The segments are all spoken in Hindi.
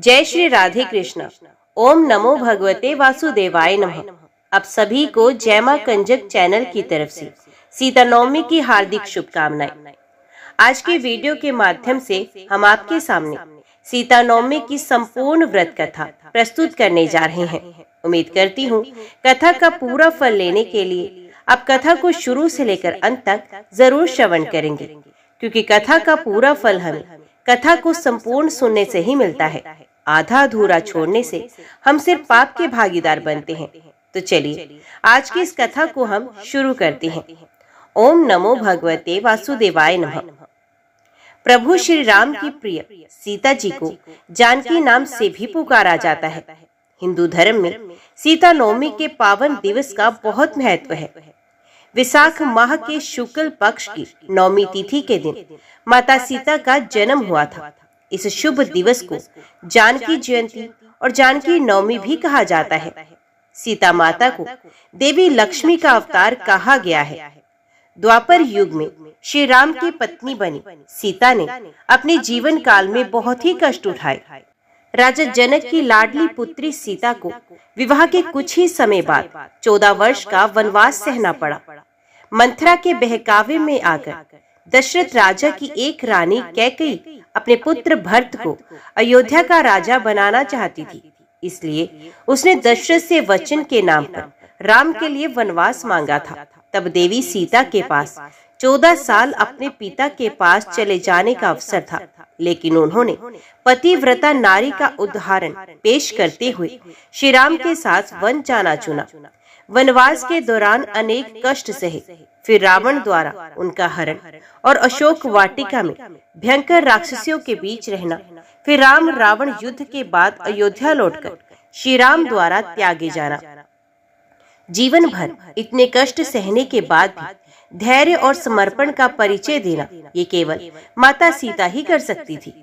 जय श्री राधे कृष्ण। ओम नमो भगवते वासुदेवाय नमः। अब सभी को जय मां कंजक चैनल की तरफ से सीता नवमी की हार्दिक शुभकामनाएं। आज की वीडियो के माध्यम से हम आपके सामने सीता नवमी की संपूर्ण व्रत कथा प्रस्तुत करने जा रहे हैं। उम्मीद करती हूँ कथा का पूरा फल लेने के लिए आप कथा को शुरू से लेकर अंत तक जरूर श्रवण करेंगे, क्योंकि कथा का पूरा फल हमें कथा को संपूर्ण सुनने से ही मिलता है। आधा अधूरा छोड़ने से हम सिर्फ पाप के भागीदार बनते हैं। तो चलिए आज की इस कथा को हम शुरू करते हैं। ओम नमो भगवते वासुदेवाय नमः। प्रभु श्री राम की प्रिय सीता जी को जानकी नाम से भी पुकारा जाता है। हिंदू धर्म में सीता नवमी के पावन दिवस का बहुत महत्व है। विशाख माह के शुक्ल पक्ष की नवमी तिथि के दिन माता सीता का जन्म हुआ था। इस शुभ दिवस को जानकी जयंती और जानकी नवमी भी कहा जाता है। सीता माता को देवी लक्ष्मी का अवतार कहा गया है। द्वापर युग में श्री राम की पत्नी बनी सीता ने अपने जीवन काल में बहुत ही कष्ट उठाए। राजा जनक की लाडली पुत्री सीता को विवाह के कुछ ही समय बाद 14 वर्ष का वनवास सहना पड़ा। मंथरा के बहकावे में आकर दशरथ राजा की एक रानी कैकेयी अपने पुत्र भरत को अयोध्या का राजा बनाना चाहती थी। इसलिए उसने दशरथ से वचन के नाम पर राम के लिए वनवास मांगा था। तब देवी सीता के पास 14 साल अपने पिता के पास चले जाने का अवसर था, लेकिन उन्होंने पतिव्रता नारी का उदाहरण पेश करते हुए श्री राम के साथ वन जाना चुना। वनवास के दौरान अनेक कष्ट सहे, फिर रावण द्वारा उनका हरण और अशोक वाटिका में भयंकर राक्षसियों के बीच रहना, फिर राम रावण युद्ध के बाद अयोध्या लौटकर श्री राम द्वारा त्यागे जाना। जीवन भर इतने कष्ट सहने के बाद भी धैर्य और समर्पण का परिचय देना ये केवल माता सीता ही कर सकती थी।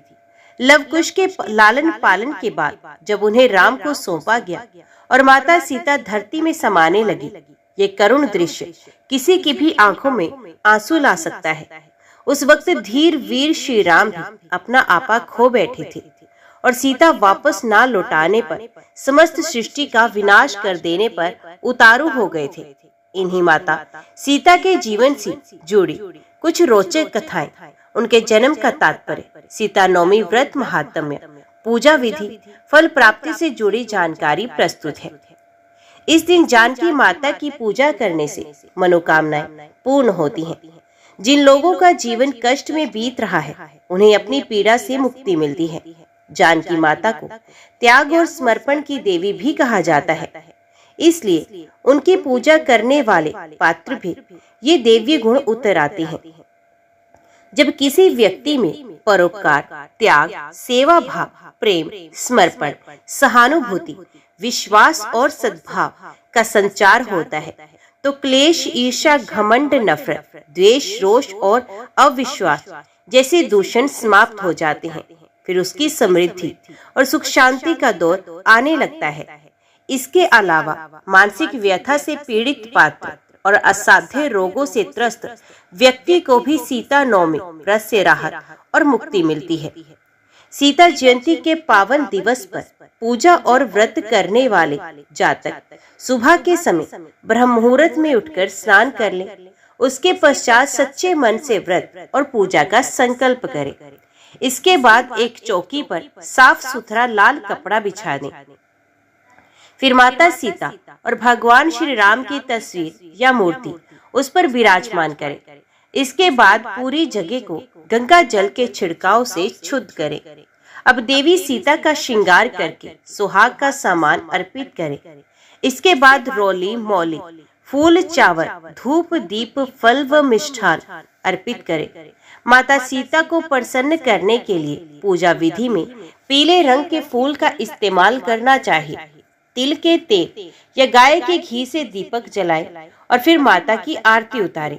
लवकुश के लालन पालन के बाद जब उन्हें राम को सौंपा गया और माता सीता धरती में समाने लगी, ये करुण दृश्य किसी की भी आंखों में आंसू ला सकता है। उस वक्त धीर वीर श्री राम भी अपना आपा खो बैठे थे और सीता वापस ना लौटाने पर समस्त सृष्टि का विनाश कर देने पर उतारू हो गए थे। इन्हीं माता सीता के जीवन से जुड़ी कुछ रोचक कथाएं, उनके जन्म का तात्पर्य, सीता नवमी व्रत महात्म्य, पूजा विधि, फल प्राप्ति से जुड़ी जानकारी प्रस्तुत है। इस दिन जानकी माता की पूजा करने से मनोकामनाएं पूर्ण होती हैं। जिन लोगों का जीवन कष्ट में बीत रहा है उन्हें अपनी पीड़ा से मुक्ति मिलती है। जानकी माता को त्याग और समर्पण की देवी भी कहा जाता है, इसलिए उनकी पूजा करने वाले पात्र भी ये देवी गुण उतर आते हैं। जब किसी व्यक्ति में परोपकार, त्याग, सेवा भाव, प्रेम, समर्पण, सहानुभूति, विश्वास और सद्भाव का संचार होता है तो क्लेश, ईर्ष्या, घमंड, नफरत, द्वेष, रोष और अविश्वास जैसे दूषण समाप्त हो जाते हैं। फिर उसकी समृद्धि और सुख शांति का दौर आने लगता है। इसके अलावा मानसिक व्यथा से पीड़ित पात्र और असाध्य रोगों से त्रस्त व्यक्ति को भी सीता नवमी व्रत से राहत और मुक्ति मिलती है। सीता जयंती के पावन दिवस पर पूजा और व्रत करने वाले जातक सुबह के समय ब्रह्म मुहूर्त में उठकर स्नान कर ले। उसके पश्चात सच्चे मन से व्रत और पूजा का संकल्प करे। इसके बाद एक चौकी पर साफ सुथरा लाल कपड़ा बिछा दें। फिर माता सीता और भगवान श्री राम की तस्वीर या मूर्ति उस पर विराजमान करें। इसके बाद पूरी जगह को गंगा जल के छिड़काव से शुद्ध करें। अब देवी सीता का श्रृंगार करके सुहाग का सामान अर्पित करें। इसके बाद रोली, मौली, फूल, चावल, धूप, दीप, फल व मिष्ठान अर्पित करें। माता सीता को प्रसन्न करने के लिए पूजा विधि में पीले रंग के फूल का इस्तेमाल करना चाहिए। तिल के तेल या गाय के घी से दीपक जलाएं और फिर माता की आरती उतारें।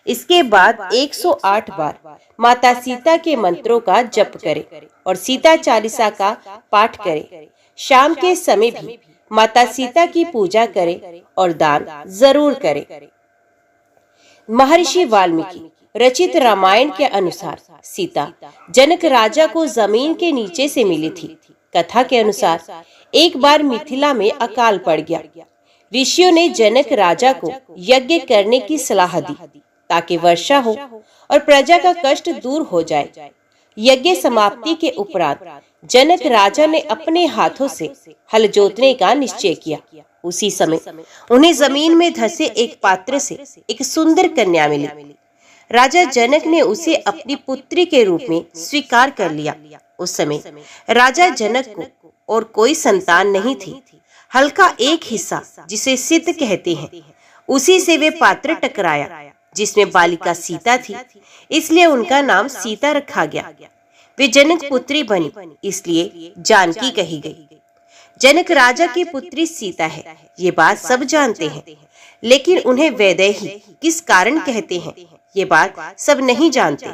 इसके बाद 108 बार माता सीता के मंत्रों का जप करें और सीता चालीसा का पाठ करें। शाम के समय भी माता सीता की पूजा करें और दान जरूर करें। महर्षि वाल्मीकि रचित रामायण के अनुसार सीता जनक राजा को जमीन के नीचे से मिली थी। कथा के अनुसार एक बार मिथिला में अकाल पड़ गया। ऋषियों ने जनक राजा को यज्ञ करने की सलाह दी ताकि वर्षा हो और प्रजा का कष्ट दूर हो जाए। यज्ञ समाप्ति के उपरांत जनक राजा ने अपने हाथों से हल जोतने का निश्चय किया। उसी समय उन्हें जमीन में धंसे एक पात्र से एक सुंदर कन्या मिली। राजा जनक ने उसे अपनी पुत्री के रूप में स्वीकार कर लिया। उस समय राजा जनक को और कोई संतान नहीं थी। हल का एक हिस्सा, जिसे सिद्ध कहते हैं, उसी से वे पात्र टकराया जिसमें बालिका सीता थी, इसलिए उनका नाम सीता रखा गया। वे जनक पुत्री बनी, इसलिए जानकी कही गई। जनक राजा की पुत्री सीता है, ये बात सब जानते हैं, लेकिन उन्हें वैदेही किस कारण कहते हैं, ये बात सब नहीं जानते।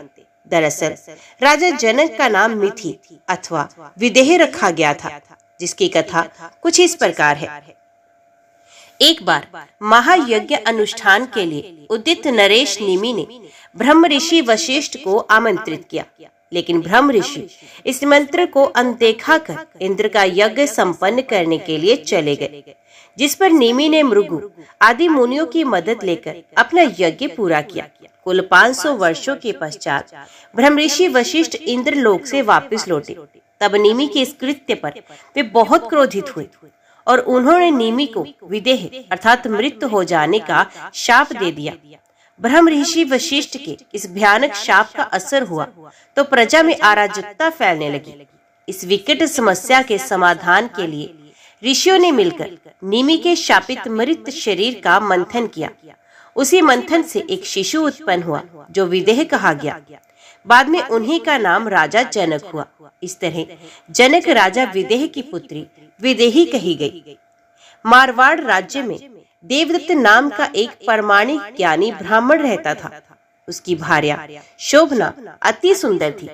दरअसल राजा जनक का नाम मिथि अथवा विदेह रखा गया था, जिसकी कथा कुछ इस प्रकार है। एक बार महायज्ञ अनुष्ठान के लिए उदित नरेश निमि ने ब्रह्म ऋषि वशिष्ठ को आमंत्रित किया, लेकिन ब्रह्म ऋषि इस निमंत्रण को अनदेखा कर इंद्र का यज्ञ संपन्न करने के लिए चले गए, जिस पर निमि ने मृगु आदि मुनियों की मदद लेकर अपना यज्ञ पूरा किया। कुल 500 वर्षों के पश्चात ब्रह्म ऋषि वशिष्ठ इंद्र लोक से वापस लौटे। तब निमि के इस कृत्य पर वे बहुत क्रोधित हुए और उन्होंने निमि को विदेह अर्थात मृत हो जाने का शाप दे दिया। ब्रह्म ऋषि वशिष्ठ के इस भयानक शाप का असर हुआ तो प्रजा में अराजकता फैलने लगी। इस विकट समस्या के समाधान के लिए ऋषियों ने मिलकर निमि के शापित मृत शरीर का मंथन किया। उसी मंथन से एक शिशु उत्पन्न हुआ जो विदेह कहा गया। बाद में उन्हीं का नाम राजा जनक हुआ। इस तरह जनक राजा विदेह की पुत्री विदेही कही गई। मारवाड़ राज्य में देवदत्त नाम का एक प्रामाणिक ज्ञानी ब्राह्मण रहता था। उसकी भार्या शोभना अति सुंदर थी।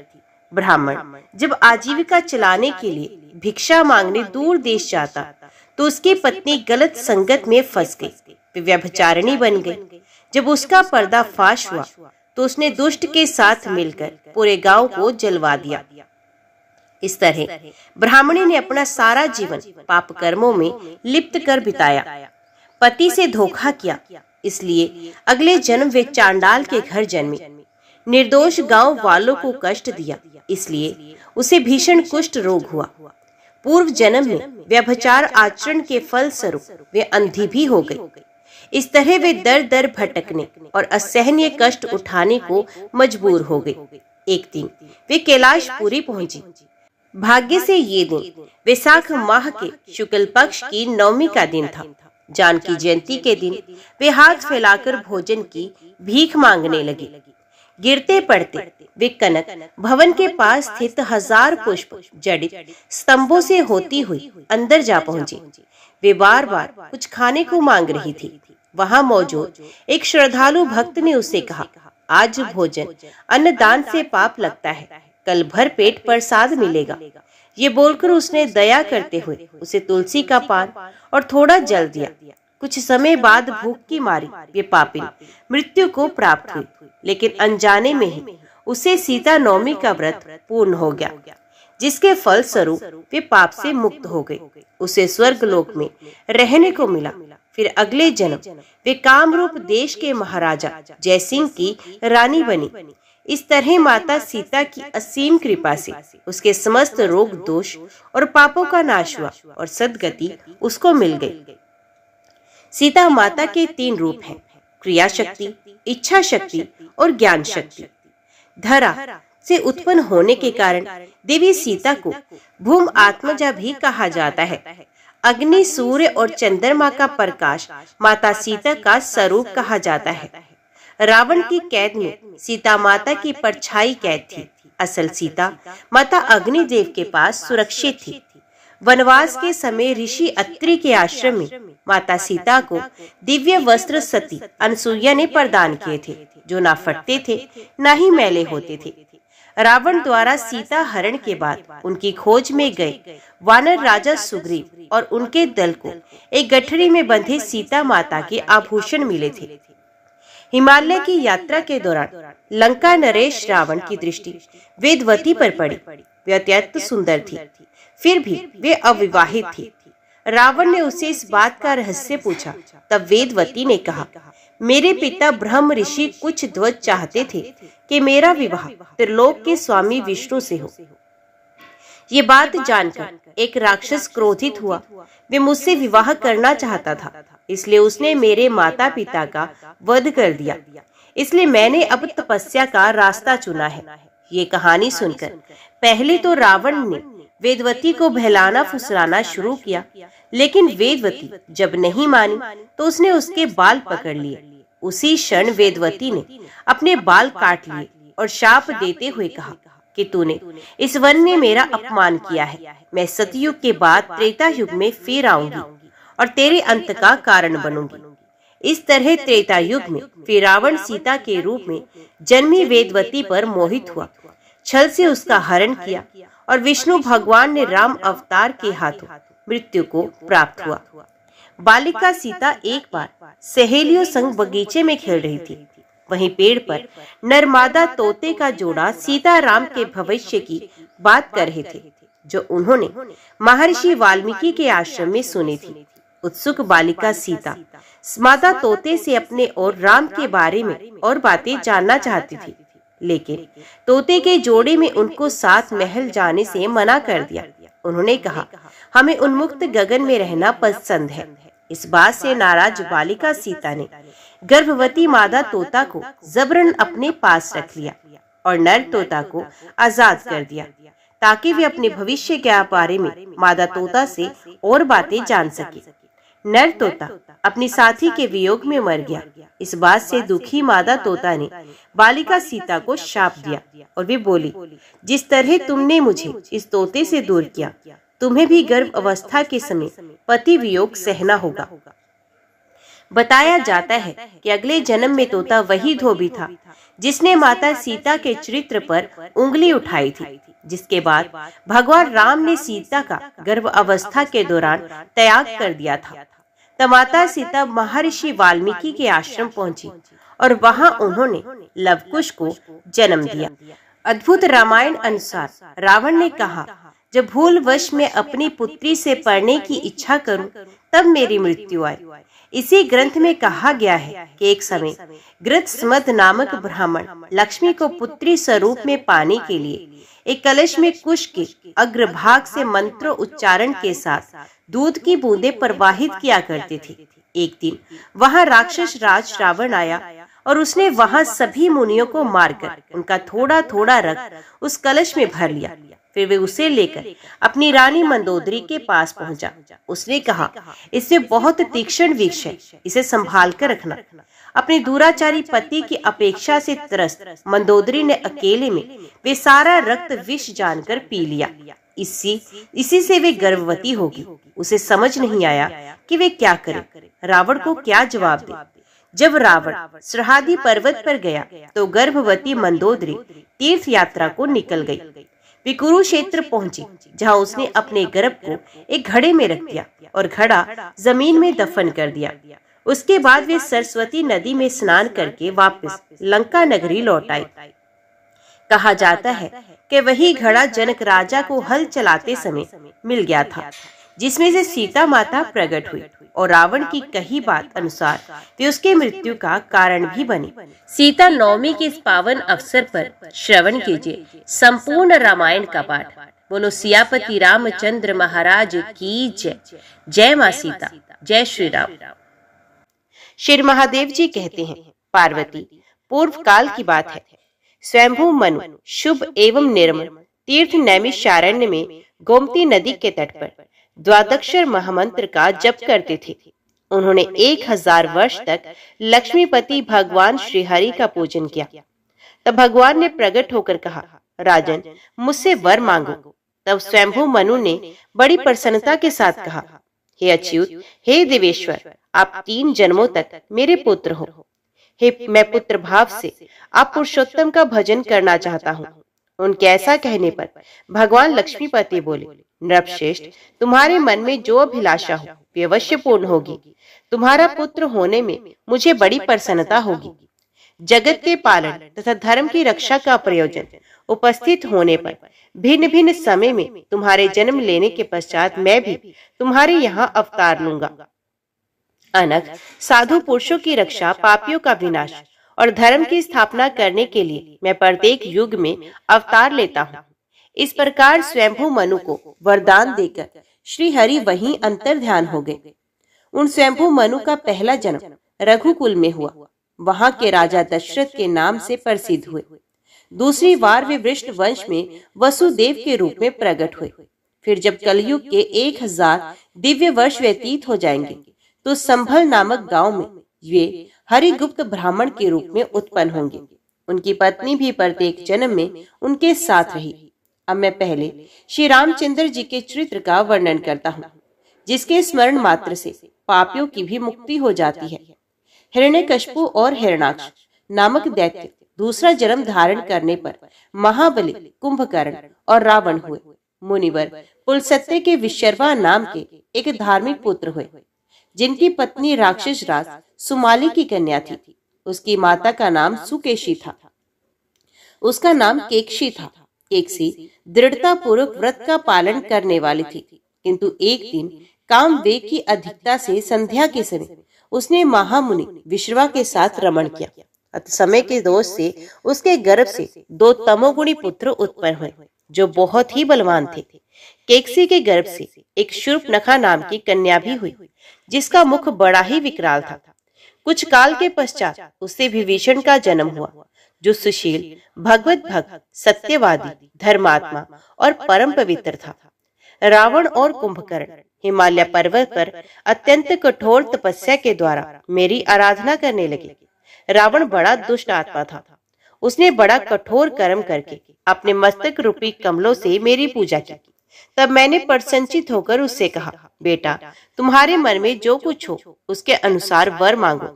ब्राह्मण जब आजीविका चलाने के लिए भिक्षा मांगने दूर देश जाता तो उसकी पत्नी गलत संगत में फंस गई, वे व्यभिचारिणी बन गई। जब उसका पर्दाफाश हुआ तो उसने दुष्ट के साथ मिलकर पूरे गांव को जलवा दिया। इस तरह ब्राह्मणी ने अपना सारा जीवन पाप कर्मों में लिप्त कर बिताया। पति से धोखा किया, इसलिए अगले जन्म वे चांडाल के घर जन्मी। निर्दोष गांव वालों को कष्ट दिया, इसलिए उसे भीषण कुष्ठ रोग हुआ। पूर्व जन्म में व्यभिचार आचरण के फल स्वरूप वे अंधी भी हो गई। इस तरह वे दर दर भटकने और असहनीय कष्ट उठाने को मजबूर हो गई। एक दिन वे कैलाशपुरी पहुंची। भाग्य से ये दिन वैशाख माह के शुक्ल पक्ष की नवमी का दिन था। जानकी जयंती के दिन वे हाथ फैलाकर भोजन की भीख मांगने लगी। गिरते पड़ते वे कनक भवन के पास स्थित 1000 पुष्प जड़ित स्तंभों से होती हुई अंदर जा पहुंची। वे बार बार कुछ खाने को मांग रही थी। वहां मौजूद एक श्रद्धालु भक्त ने उससे कहा, आज भोजन अन्नदान से पाप लगता है, कल भर पेट प्रसाद मिलेगा। ये बोलकर उसने दया करते हुए उसे तुलसी का पान और थोड़ा जल दिया। कुछ समय बाद भूख की मारी वे पापिन मृत्यु को प्राप्त हुई, लेकिन अनजाने में ही उसे सीता नवमी का व्रत पूर्ण हो गया, जिसके फल स्वरूप वे पाप से मुक्त हो गए। उसे स्वर्ग लोक में रहने को मिला। फिर अगले जन्म वे कामरूप देश के महाराजा जयसिंह की रानी बनी। इस तरह माता सीता की असीम कृपा से उसके समस्त रोग दोष और पापों का नाश हुआ और सद्गति उसको मिल गई। सीता माता के 3 रूप हैं, क्रिया शक्ति, इच्छा शक्ति और ज्ञान शक्ति। धरा से उत्पन्न होने के कारण देवी सीता को भूम आत्मजा भी कहा जाता है। अग्नि, सूर्य और चंद्रमा का प्रकाश माता सीता का स्वरूप कहा जाता है। रावण की कैद में सीता माता की परछाई कैद थी। असल सीता माता अग्निदेव के पास सुरक्षित थी। वनवास के समय ऋषि अत्रि के आश्रम में माता सीता को दिव्य वस्त्र सती अनसुईया ने प्रदान किए थे, जो ना फटते थे ना ही मैले होते थे। रावण द्वारा सीता हरण के बाद उनकी खोज में गए वानर राजा सुग्रीव और उनके दल को एक गठरी में बंधे सीता माता के आभूषण मिले थे। हिमालय की यात्रा के दौरान लंका नरेश रावण की दृष्टि वेदवती पर पड़ी। वे अत्यंत सुंदर थी। फिर भी वे अविवाहित थी। रावण ने उसे इस बात का रहस्य पूछा। तब वेदवती ने कहा, मेरे पिता ब्रह्म ऋषि कुछ ध्वज चाहते थे कि मेरा विवाह त्रिलोक के स्वामी विष्णु से हो। ये बात जानकर एक राक्षस क्रोधित हुआ। वे मुझसे विवाह करना चाहता था, इसलिए उसने मेरे माता पिता का वध कर दिया। इसलिए मैंने अब तपस्या का रास्ता चुना है। ये कहानी सुनकर पहले तो रावण ने वेदवती को बहलाना फुसलाना शुरू किया, लेकिन वेदवती जब नहीं मानी तो उसने उसके बाल पकड़ लिए। उसी क्षण वेदवती ने अपने बाल काट लिए और शाप देते हुए कहा कि तूने इस वन में मेरा अपमान किया है। मैं सतयुग के बाद त्रेता युग में फिर आऊंगी और तेरे अंत का कारण बनूंगी। इस तरह त्रेता युग में फिर रावण सीता के रूप में जन्मी वेदवती पर मोहित हुआ, छल से उसका हरण किया और विष्णु भगवान ने राम अवतार के हाथों मृत्यु को प्राप्त हुआ। बालिका सीता एक बार सहेलियों संग बगीचे में खेल रही थी। वहीं पेड़ पर नरमादा तोते का जोड़ा सीता राम के भविष्य की बात कर रहे थे, जो उन्होंने महर्षि वाल्मीकि के आश्रम में सुनी थी। उत्सुक बालिका सीता मादा तोते से अपने और राम के बारे में और बातें जानना चाहती थी, लेकिन तोते के जोड़े में उनको साथ महल जाने से मना कर दिया। उन्होंने कहा, हमें उन्मुक्त गगन में रहना पसंद है। इस बात से नाराज बालिका सीता ने गर्भवती मादा तोता को जबरन अपने पास रख लिया और नर तोता को आजाद कर दिया, ताकि वे अपने भविष्य के बारे में मादा तोता से और बातें जान सके। नर तोता अपनी साथी के वियोग में मर गया। इस बात से दुखी मादा तोता ने बालिका सीता को शाप दिया और वे बोली, जिस तरह तुमने मुझे इस तोते से दूर किया, तुम्हें भी गर्भ अवस्था के समय पति वियोग सहना होगा। बताया जाता है कि अगले जन्म में तोता वही धोबी था जिसने माता सीता के चरित्र पर उंगली उठाई थी, जिसके बाद भगवान राम ने सीता का गर्भ अवस्था के दौरान त्याग कर दिया था। तब माता सीता महर्षि वाल्मीकि के आश्रम पहुंची और वहां उन्होंने लवकुश को जन्म दिया। अद्भुत रामायण अनुसार रावण ने कहा, जब भूलवश मैं अपनी पुत्री से पढ़ने की इच्छा करूं, तब मेरी मृत्यु आए। इसी ग्रंथ में कहा गया है कि एक समय गृत्समद नामक ब्राह्मण लक्ष्मी को पुत्री स्वरूप में पाने के लिए एक कलश में कुश के अग्रभाग से मंत्रों उच्चारण के साथ दूध की बूंदें प्रवाहित किया करते थे। एक दिन वहां राक्षस राज रावण आया और उसने वहां सभी मुनियों को मारकर उनका थोड़ा थोड़ा रक्त उस कलश में भर लिया। फिर वे उसे लेकर अपनी रानी मंदोदरी के पास पहुंचा। उसने कहा, इससे बहुत तीक्ष्ण विष है, इसे संभाल कर रखना। अपने दुराचारी पति की अपेक्षा से त्रस्त मंदोदरी ने अकेले में वे सारा रक्त विष जानकर पी लिया। इसी से वे गर्भवती होगी। उसे समझ नहीं आया कि वे क्या करे, रावण को क्या जवाब दे। जब रावण सरहादी पर्वत पर गया तो गर्भवती मंदोदरी तीर्थ यात्रा को निकल गई। वे कुरुक्षेत्र पहुंची, जहां उसने अपने गर्भ को एक घड़े में रख दिया और घड़ा जमीन में दफन कर दिया। उसके बाद वे सरस्वती नदी में स्नान करके वापस लंका नगरी लौट आई। कहा जाता है कि वही घड़ा जनक राजा को हल चलाते समय मिल गया था, जिसमें से सीता माता प्रकट हुई और रावण की कही बात अनुसार वे उसके मृत्यु का कारण भी बनी। सीता नवमी के इस पावन अवसर पर श्रवण कीजिए संपूर्ण रामायण का पाठ। बोलो सियापति रामचंद्र महाराज की जय। जय माँ सीता, जय श्री राम। श्री महादेव जी कहते हैं, पार्वती, पूर्व काल की बात है। स्वयंभू मनु शुभ एवं निर्मल तीर्थ नैमिषारण्य में गोमती नदी के तट पर द्वादक्षर महामंत्र का जप करते थे। उन्होंने 1000 वर्ष तक लक्ष्मीपति भगवान श्री हरि का पूजन किया। तब भगवान ने प्रकट होकर कहा, राजन, मुझसे वर मांगो। तब स्वयंभू मनु ने बड़ी प्रसन्नता के साथ कहा, हे अच्युत, हे देवेश्वर, आप 3 जन्मों तक मेरे पुत्र हो। हे, मैं पुत्र भाव से आप पुरुषोत्तम का भजन करना चाहता हूँ। उनके ऐसा कहने पर भगवान लक्ष्मीपति बोले, नृपश्रेष्ठ, तुम्हारे मन में जो अभिलाषा हो वे अवश्य पूर्ण होगी। तुम्हारा पुत्र होने में मुझे बड़ी प्रसन्नता होगी। जगत के पालन तथा धर्म की रक्षा का प्रयोजन उपस्थित होने पर भिन्न भिन्न समय में तुम्हारे जन्म लेने के पश्चात मैं भी तुम्हारे यहाँ अवतार लूंगा। अनग साधु पुरुषों की रक्षा, पापियों का विनाश और धर्म की स्थापना करने के लिए मैं प्रत्येक युग में अवतार लेता हूँ। इस प्रकार स्वयंभू मनु को वरदान देकर श्री हरि वहीं अंतर ध्यान हो गए। उन स्वयंभू मनु का पहला जन्म रघुकुल में हुआ। वहां के राजा दशरथ के नाम से प्रसिद्ध हुए। दूसरी बार वे वृष्ण वंश में वसुदेव के रूप में प्रकट हुए। फिर जब कलयुग के 1000 दिव्य वर्ष व्यतीत हो जाएंगे तो संभल नामक गांव में वे हरिगुप्त ब्राह्मण के रूप में उत्पन्न होंगे। उनकी पत्नी भी प्रत्येक जन्म में उनके साथ रही। अब मैं पहले श्री रामचंद्र जी के चरित्र का वर्णन करता हूँ, जिसके स्मरण मात्र से पापियों की भी मुक्ति हो जाती है। हिरण्यकशिपु और हिरण्याक्ष नामक दैत्य दूसरा जन्म धारण करने पर महाबली कुंभकर्ण और रावण हुए। मुनिवर पुलस्त्य के विशर्वा नाम के एक धार्मिक पुत्र हुए, जिनकी पत्नी राक्षस राज सुमाली की कन्या थी। उसकी माता का नाम सुकेशी था, उसका नाम केकशी था। केकसी दृढ़ता पूर्वक व्रत का पालन करने वाली थी, किंतु एक दिन काम वेग की अधिकता से संध्या के समय उसने महामुनि विश्रवा के साथ रमण किया। अत समय के दोष से उसके गर्भ से 2 तमोगुणी पुत्र उत्पन्न हुए, जो बहुत ही बलवान थे। केकसी के गर्भ से एक शूर्पणखा नाम की कन्या भी हुई, जिसका मुख बड़ा ही विकराल था। कुछ काल के पश्चात उससे विभीषण का जन्म हुआ, जो सुशील, भगवत भक्त, सत्यवादी, धर्मात्मा और परम पवित्र था। रावण और कुंभकर्ण हिमालय पर्वत पर अत्यंत कठोर तपस्या के द्वारा मेरी आराधना करने लगे। रावण बड़ा दुष्ट आत्मा था। उसने बड़ा कठोर कर्म करके अपने मस्तक रूपी कमलों से मेरी पूजा की। तब मैंने प्रसन्नचित होकर उससे कहा, बेटा, तुम्हारे मन में जो कुछ हो उसके अनुसार वर मांगो।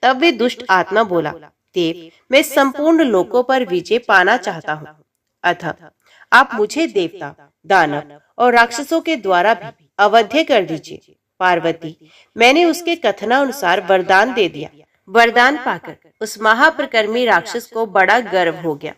तब वे दुष्ट आत्मा बोला, देव, मैं संपूर्ण लोकों पर विजय पाना चाहता हूँ, अतः आप मुझे देवता, दानव और राक्षसों के द्वारा भी अवध्य कर दीजिए। पार्वती, मैंने उसके कथनानुसार वरदान दे दिया। वरदान पाकर उस महाप्रकर्मी राक्षस को बड़ा गर्व हो गया।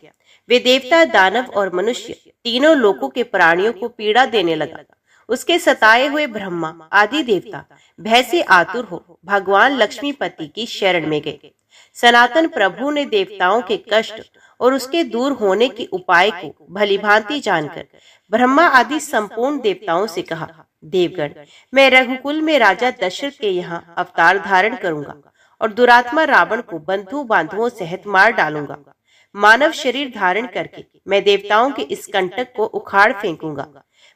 वे देवता, दानव और मनुष्य तीनों लोकों के प्राणियों को पीड़ा देने लगा। उसके सताए हुए ब्रह्मा आदि देवता भय से आतुर हो भगवान लक्ष्मीपति की शरण में गए। सनातन प्रभु ने देवताओं के कष्ट और उसके दूर होने के उपाय को भलीभांति जानकर ब्रह्मा आदि संपूर्ण देवताओं से कहा, देवगण, मैं रघुकुल में राजा दशरथ के यहाँ अवतार धारण करूंगा और दुरात्मा रावण को बंधु बांधुओं सहित मार डालूंगा। मानव शरीर धारण करके मैं देवताओं के इस कंटक को उखाड़ फेंकूंगा।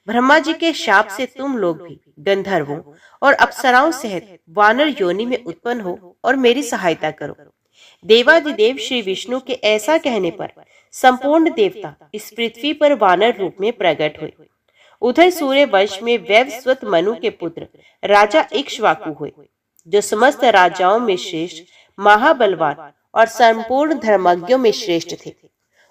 ब्रह्मा जी के शाप से तुम लोग भी गंधर्वों और अप्सराओं सहित वानर योनि में उत्पन्न हो और मेरी सहायता करो। देवादिदेव श्री विष्णु के ऐसा कहने पर संपूर्ण देवता इस पृथ्वी पर वानर रूप में प्रकट हुए। उधर सूर्य वंश में वैवस्वत मनु के पुत्र राजा इक्ष्वाकु हुए, जो समस्त राजाओं में श्रेष्ठ, महाबलवान और संपूर्ण धर्मज्ञों में श्रेष्ठ थे।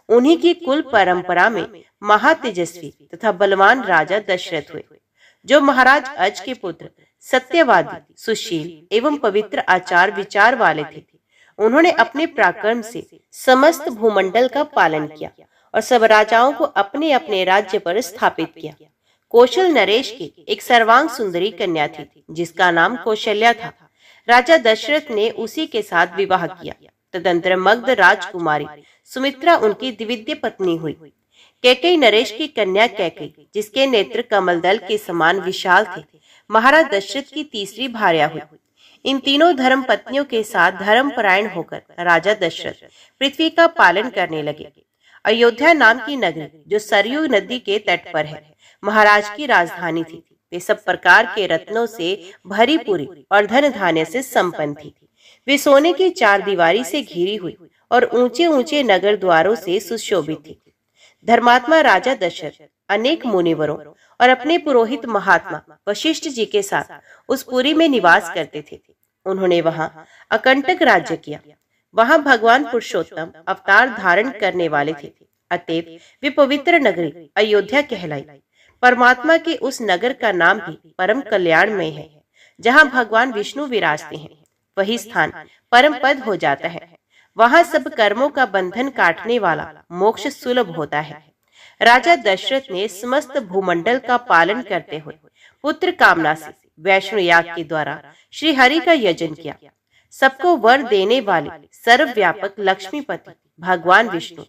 उन्हीं की कुल परंपरा में महातेजस्वी तथा बलवान राजा दशरथ हुए, जो महाराज अज के पुत्र, सत्यवादी, सुशील एवं पवित्र आचार विचार वाले थे। उन्होंने अपने पराक्रम से समस्त भूमंडल का पालन किया और सब राजाओं को अपने अपने राज्य पर स्थापित किया। कौशल नरेश की एक सर्वांग सुंदरी कन्या थी, जिसका नाम कौशल्या था। राजा दशरथ ने उसी के साथ विवाह किया। तदंतर मगध राजकुमारी सुमित्रा उनकी द्वितीय पत्नी हुई। कैकेयी नरेश की कन्या कैकेयी, जिसके नेत्र कमलदल के समान विशाल थे, महाराज दशरथ की तीसरी भार्या हुई। इन तीनों धर्म पत्नियों के साथ धर्मपरायण होकर राजा दशरथ पृथ्वी का पालन करने लगे। अयोध्या नाम की नगरी, जो सरयू नदी के तट पर है, महाराज की राजधानी थी। वे सब प्रकार के रत्नों से भरी पूरी और धन धान्य से संपन्न थी। वे सोने की 4 दीवारी से घिरी हुई और ऊंचे ऊंचे नगर द्वारों से सुशोभित थी। धर्मात्मा राजा दशरथ अनेक मुनिवरों और अपने पुरोहित महात्मा वशिष्ठ जी के साथ उस पुरी में निवास करते थे। उन्होंने वहां अकंटक राज्य किया। वहां भगवान पुरुषोत्तम अवतार धारण करने वाले थे। अतएव वे पवित्र नगरी अयोध्या कहलाई। परमात्मा के उस नगर का नाम भी परम कल्याणमय है। जहाँ भगवान विष्णु विराजते हैं, वही स्थान परम पद हो जाता है। वहां सब कर्मों का बंधन काटने वाला मोक्ष सुलभ होता है। राजा दशरथ ने समस्त भूमंडल का पालन करते हुए पुत्र कामना से वैष्णो याग के द्वारा श्री हरि का यजन किया। सबको वर देने वाले सर्वव्यापक लक्ष्मीपति भगवान विष्णु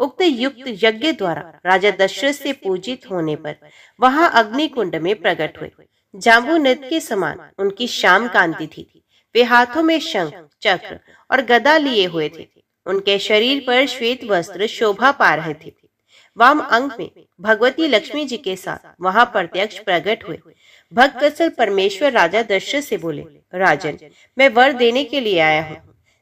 उक्त युक्त यज्ञ द्वारा राजा दशरथ से पूजित होने पर वहां अग्नि कुंड में प्रकट हुए। जाम्बू नद के समान उनकी श्याम कांति थी। वे हाथों में शंख, चक्र और गदा लिए हुए थे। उनके शरीर पर श्वेत वस्त्र शोभा पा रहे थे। वाम अंग में भगवती लक्ष्मी जी के साथ वहां प्रत्यक्ष प्रकट हुए। भक्तवत्सल परमेश्वर राजा दशरथ से बोले, राजन, मैं वर देने के लिए आया हूँ।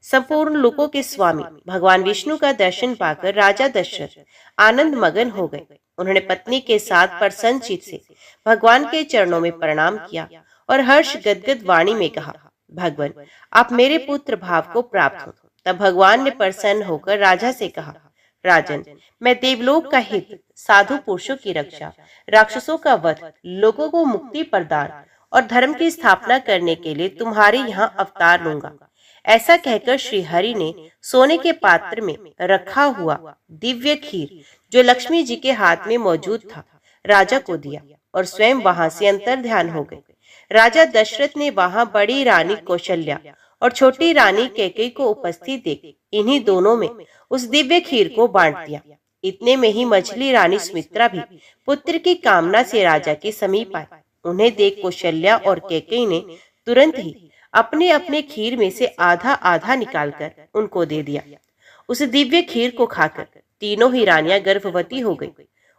संपूर्ण लोकों के स्वामी भगवान विष्णु का दर्शन पाकर राजा दशरथ आनंद मगन हो गए। उन्होंने पत्नी के साथ प्रसन्न चित्त से भगवान के चरणों में प्रणाम किया और हर्ष गदगद वाणी में कहा, भगवान, आप मेरे पुत्र भाव को प्राप्त हो। तब भगवान ने प्रसन्न होकर राजा से कहा, राजन, मैं देवलोक का हित, साधु पुरुषों की रक्षा, राक्षसों का वध, लोगों को मुक्ति प्रदान और धर्म की स्थापना करने के लिए तुम्हारे यहाँ अवतार लूंगा। ऐसा कहकर श्री हरि ने सोने के पात्र में रखा हुआ दिव्य खीर जो लक्ष्मी जी के हाथ में मौजूद था राजा को दिया और स्वयं वहां से अंतर ध्यान हो गए। राजा दशरथ ने वहां बड़ी रानी कौशल्या और छोटी रानी कैकेयी को उपस्थित देख इन्हीं दोनों में उस दिव्य खीर को बांट दिया। इतने में ही मछली रानी सुमित्रा भी पुत्र की कामना से राजा के समीप आई। उन्हें देख कौशल्या और कैकेयी ने तुरंत ही अपने अपने खीर में से आधा आधा निकालकर उनको दे दिया। उस दिव्य खीर को खाकर तीनों ही रानियां गर्भवती हो गई।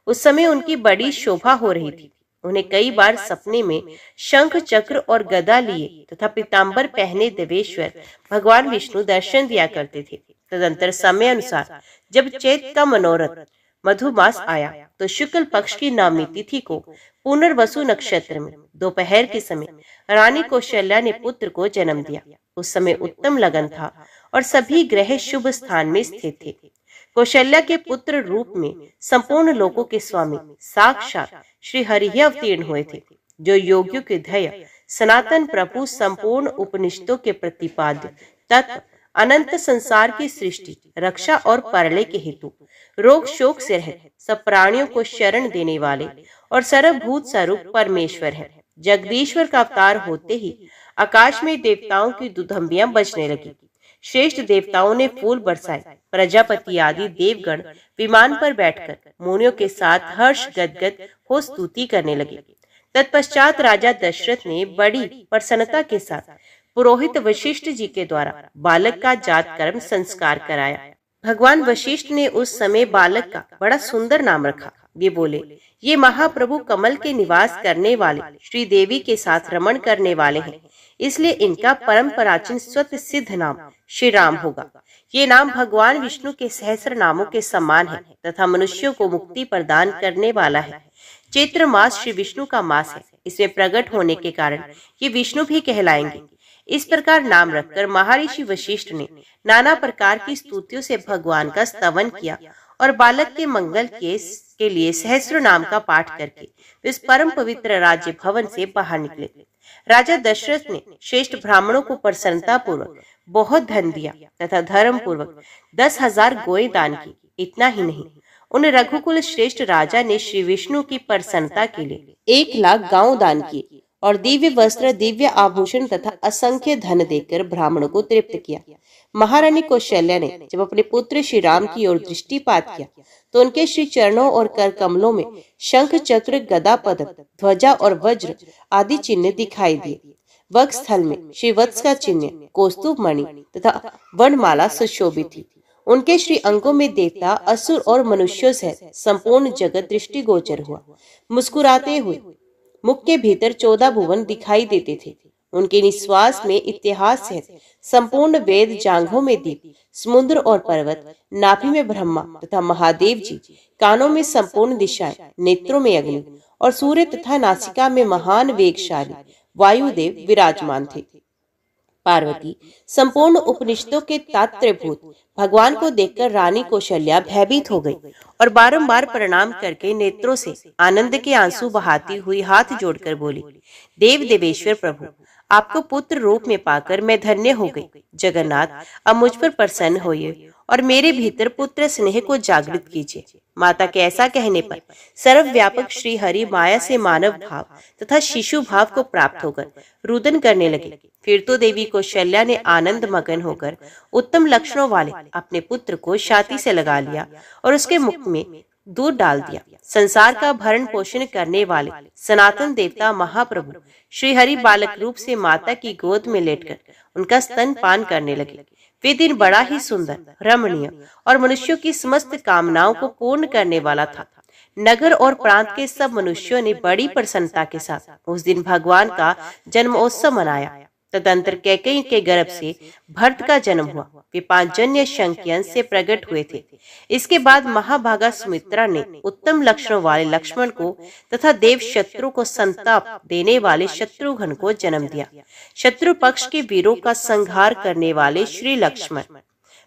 उस समय उनकी बड़ी शोभा हो रही थी। उन्हें कई बार सपने में शंख, चक्र और गदा लिए तथा पीताम्बर पहने देवेश्वर भगवान विष्णु दर्शन दिया करते थे। तदंतर समय अनुसार जब चैत का मनोरथ मधुमास आया तो शुक्ल पक्ष की नवमी तिथि को पुनर्वसु नक्षत्र में दोपहर के समय रानी कौशल्या ने पुत्र को जन्म दिया। उस समय उत्तम लगन था और सभी ग्रह शुभ स्थान में स्थित थे। कौशल्या के पुत्र रूप में संपूर्ण लोकों के स्वामी साक्षात श्री हरि ही अवतीर्ण हुए थे, जो योगियों के ध्येय सनातन प्रभु, संपूर्ण उपनिषदों के प्रतिपाद्य तत्व, अनंत संसार की सृष्टि, रक्षा और परलय के हेतु, रोग शोक से रहित, सब प्राणियों को शरण देने वाले और सर्वभूत स्वरूप परमेश्वर है। जगदीश्वर का अवतार होते ही आकाश में देवताओं की दुधंबियां बजने लगी। श्रेष्ठ देवताओं ने फूल बरसाए। प्रजापति आदि देवगण विमान पर बैठकर मुनियों के साथ हर्ष गदगद हो स्तुति करने लगे। तत्पश्चात राजा दशरथ ने बड़ी प्रसन्नता के साथ पुरोहित वशिष्ठ जी के द्वारा बालक का जात कर्म संस्कार कराया। भगवान वशिष्ठ ने उस समय बालक का बड़ा सुंदर नाम रखा। वे बोले, ये महाप्रभु कमल के निवास करने वाले श्री देवी के साथ रमण करने वाले हैं, इसलिए इनका परम प्राचीन स्वतः सिद्ध नाम श्री राम होगा। ये नाम भगवान विष्णु के सहस्र नामों के समान है तथा मनुष्यों को मुक्ति प्रदान करने वाला है। चैत्र मास श्री विष्णु का मास है। इसमें प्रकट होने के कारण ये विष्णु भी कहलाएंगे। इस प्रकार नाम रखकर महर्षि वशिष्ठ ने नाना प्रकार की स्तुतियों से भगवान का स्तवन किया और बालक के मंगल के लिए सहस्र नाम का पाठ करके इस परम पवित्र राज्य भवन से बाहर निकले। राजा दशरथ ने श्रेष्ठ ब्राह्मणों को प्रसन्नता पूर्वक बहुत धन दिया तथा धर्म पूर्वक 10,000 गोए दान की। इतना ही नहीं, उन रघुकुल श्रेष्ठ राजा ने श्री विष्णु की प्रसन्नता के लिए 1 लाख गांव दान किए और दिव्य वस्त्र, दिव्य आभूषण तथा असंख्य धन देकर ब्राह्मणों को तृप्त किया। महारानी कौशल्या ने जब अपने पुत्र श्री राम की ओर दृष्टिपात किया तो उनके श्री चरणों और कर कमलों में शंख, चक्र, गदा, पदक, ध्वजा और वज्र आदि चिन्ह दिखाई दिए। वक्षस्थल में श्री वत्स का चिन्ह, कौस्तुभ मणि तथा वर्णमाला सुशोभित थी। उनके श्री अंगों में देवता, असुर और मनुष्यों सहित संपूर्ण जगत दृष्टिगोचर हुआ। मुस्कुराते हुए मुख के भीतर 14 भुवन दिखाई देते थे। उनके निश्वास में इतिहास सहित संपूर्ण वेद, जांघों में दीप, समुद्र और पर्वत, नाभि में ब्रह्मा तथा महादेव जी, कानों में संपूर्ण दिशाएं, नेत्रों में अग्नि और सूर्य तथा नासिका में महान वेगशाली वायुदेव विराजमान थे। पार्वती संपूर्ण उपनिषदों के तात्पर्यभूत भगवान को देखकर रानी कौशल्या भयभीत हो गई और बारंबार प्रणाम करके नेत्रों से आनंद के आंसू बहाती हुई हाथ जोड़कर बोली, देव देवेश्वर प्रभु, आपको पुत्र रूप में पाकर मैं धन्य हो गई। जगन्नाथ, अब मुझ पर प्रसन्न होइए और मेरे भीतर पुत्र स्नेह को जागृत कीजिए। माता के ऐसा कहने पर सर्वव्यापक श्री हरि माया से मानव भाव तथा शिशु भाव को प्राप्त होकर रुदन करने लगे। फिर तो देवी कौशल्या ने आनंद मगन होकर उत्तम लक्षणों वाले अपने पुत्र को छाती से लगा लिया और उसके मुख में दूध डाल दिया। संसार का भरण पोषण करने वाले सनातन देवता महाप्रभु श्री हरि बालक रूप से माता की गोद में लेटकर उनका स्तन पान करने लगे। वे दिन बड़ा ही सुंदर, रमणीय और मनुष्यों की समस्त कामनाओं को पूर्ण करने वाला था। नगर और प्रांत के सब मनुष्यों ने बड़ी प्रसन्नता के साथ उस दिन भगवान का जन्मोत्सव मनाया। तदंतर कैकेयी के गर्भ से भरत का जन्म हुआ। वे पांचजन्य शंख के अंश से प्रकट हुए थे। इसके बाद महाभागा सुमित्रा ने उत्तम लक्षणों वाले लक्ष्मण को तथा देव शत्रु को संताप देने वाले शत्रुघ्न को जन्म दिया। शत्रु पक्ष के वीरों का संहार करने वाले श्री लक्ष्मण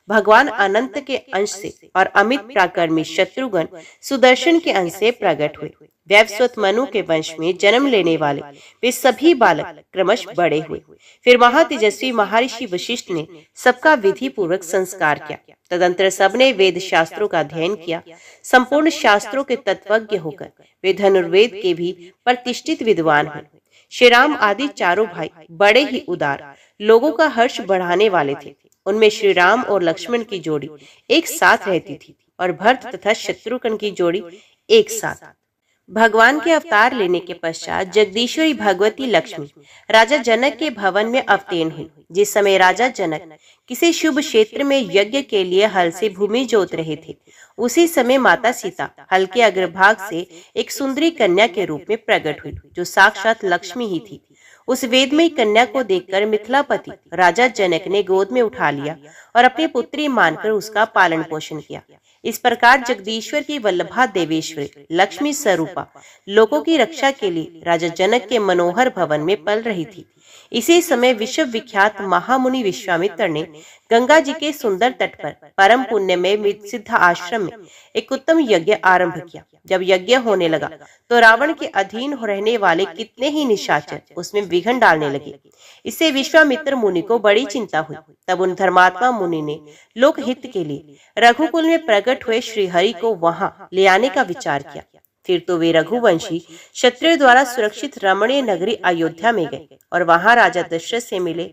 भगवान अनंत के अंश से और अमित पराक्रमी शत्रुघ्न सुदर्शन के अंश से प्रकट हुए। वैवस्वत मनु के वंश में जन्म लेने वाले वे सभी बालक क्रमश बड़े हुए। फिर महातेजस्वी महर्षि वशिष्ठ ने सबका विधि पूर्वक संस्कार किया। तदंतर सबने वेद शास्त्रों का अध्ययन किया। संपूर्ण शास्त्रों के तत्वज्ञ होकर वे धनुर्वेद के भी प्रतिष्ठित विद्वान हुए। श्री राम आदि चारों भाई बड़े ही उदार, लोगों का हर्ष बढ़ाने वाले थे। उनमें श्री राम और लक्ष्मण की जोड़ी एक साथ रहती थी और भरत तथा शत्रुघ्न की जोड़ी एक साथ। भगवान के अवतार लेने के पश्चात जगदीश्वरी भगवती लक्ष्मी राजा जनक के भवन में अवतीर्ण हुई। जिस समय राजा जनक किसी शुभ क्षेत्र में यज्ञ के लिए हल से भूमि जोत रहे थे, उसी समय माता सीता हल के अग्रभाग से एक सुंदरी कन्या के रूप में प्रकट हुई, जो साक्षात लक्ष्मी ही थी। उस वेदमयी कन्या को देखकर मिथिलापति राजा जनक ने गोद में उठा लिया और अपनी पुत्री मानकर उसका पालन पोषण किया। इस प्रकार जगदीश्वर की वल्लभा देवेश्वरी लक्ष्मी स्वरूपा लोगों की रक्षा के लिए राजा जनक के मनोहर भवन में पल रही थी। इसी समय विश्व विख्यात महामुनि विश्वामित्र ने गंगा जी के सुंदर तट पर परम पुण्यमय सिद्ध आश्रम में एक उत्तम यज्ञ आरंभ किया। जब यज्ञ होने लगा तो रावण के अधीन हो रहने वाले कितने ही निशाचर उसमें विघ्न डालने लगे। इससे विश्वामित्र मुनि को बड़ी चिंता हुई। तब उन धर्मात्मा मुनि ने लोक हित के लिए रघुकुल में प्रकट हुए श्री हरि को वहां ले आने का विचार किया। फिर तो वे रघुवंशी क्षत्रिय द्वारा सुरक्षित रमणीय नगरी अयोध्या में गए और वहां राजा दशरथ से मिले।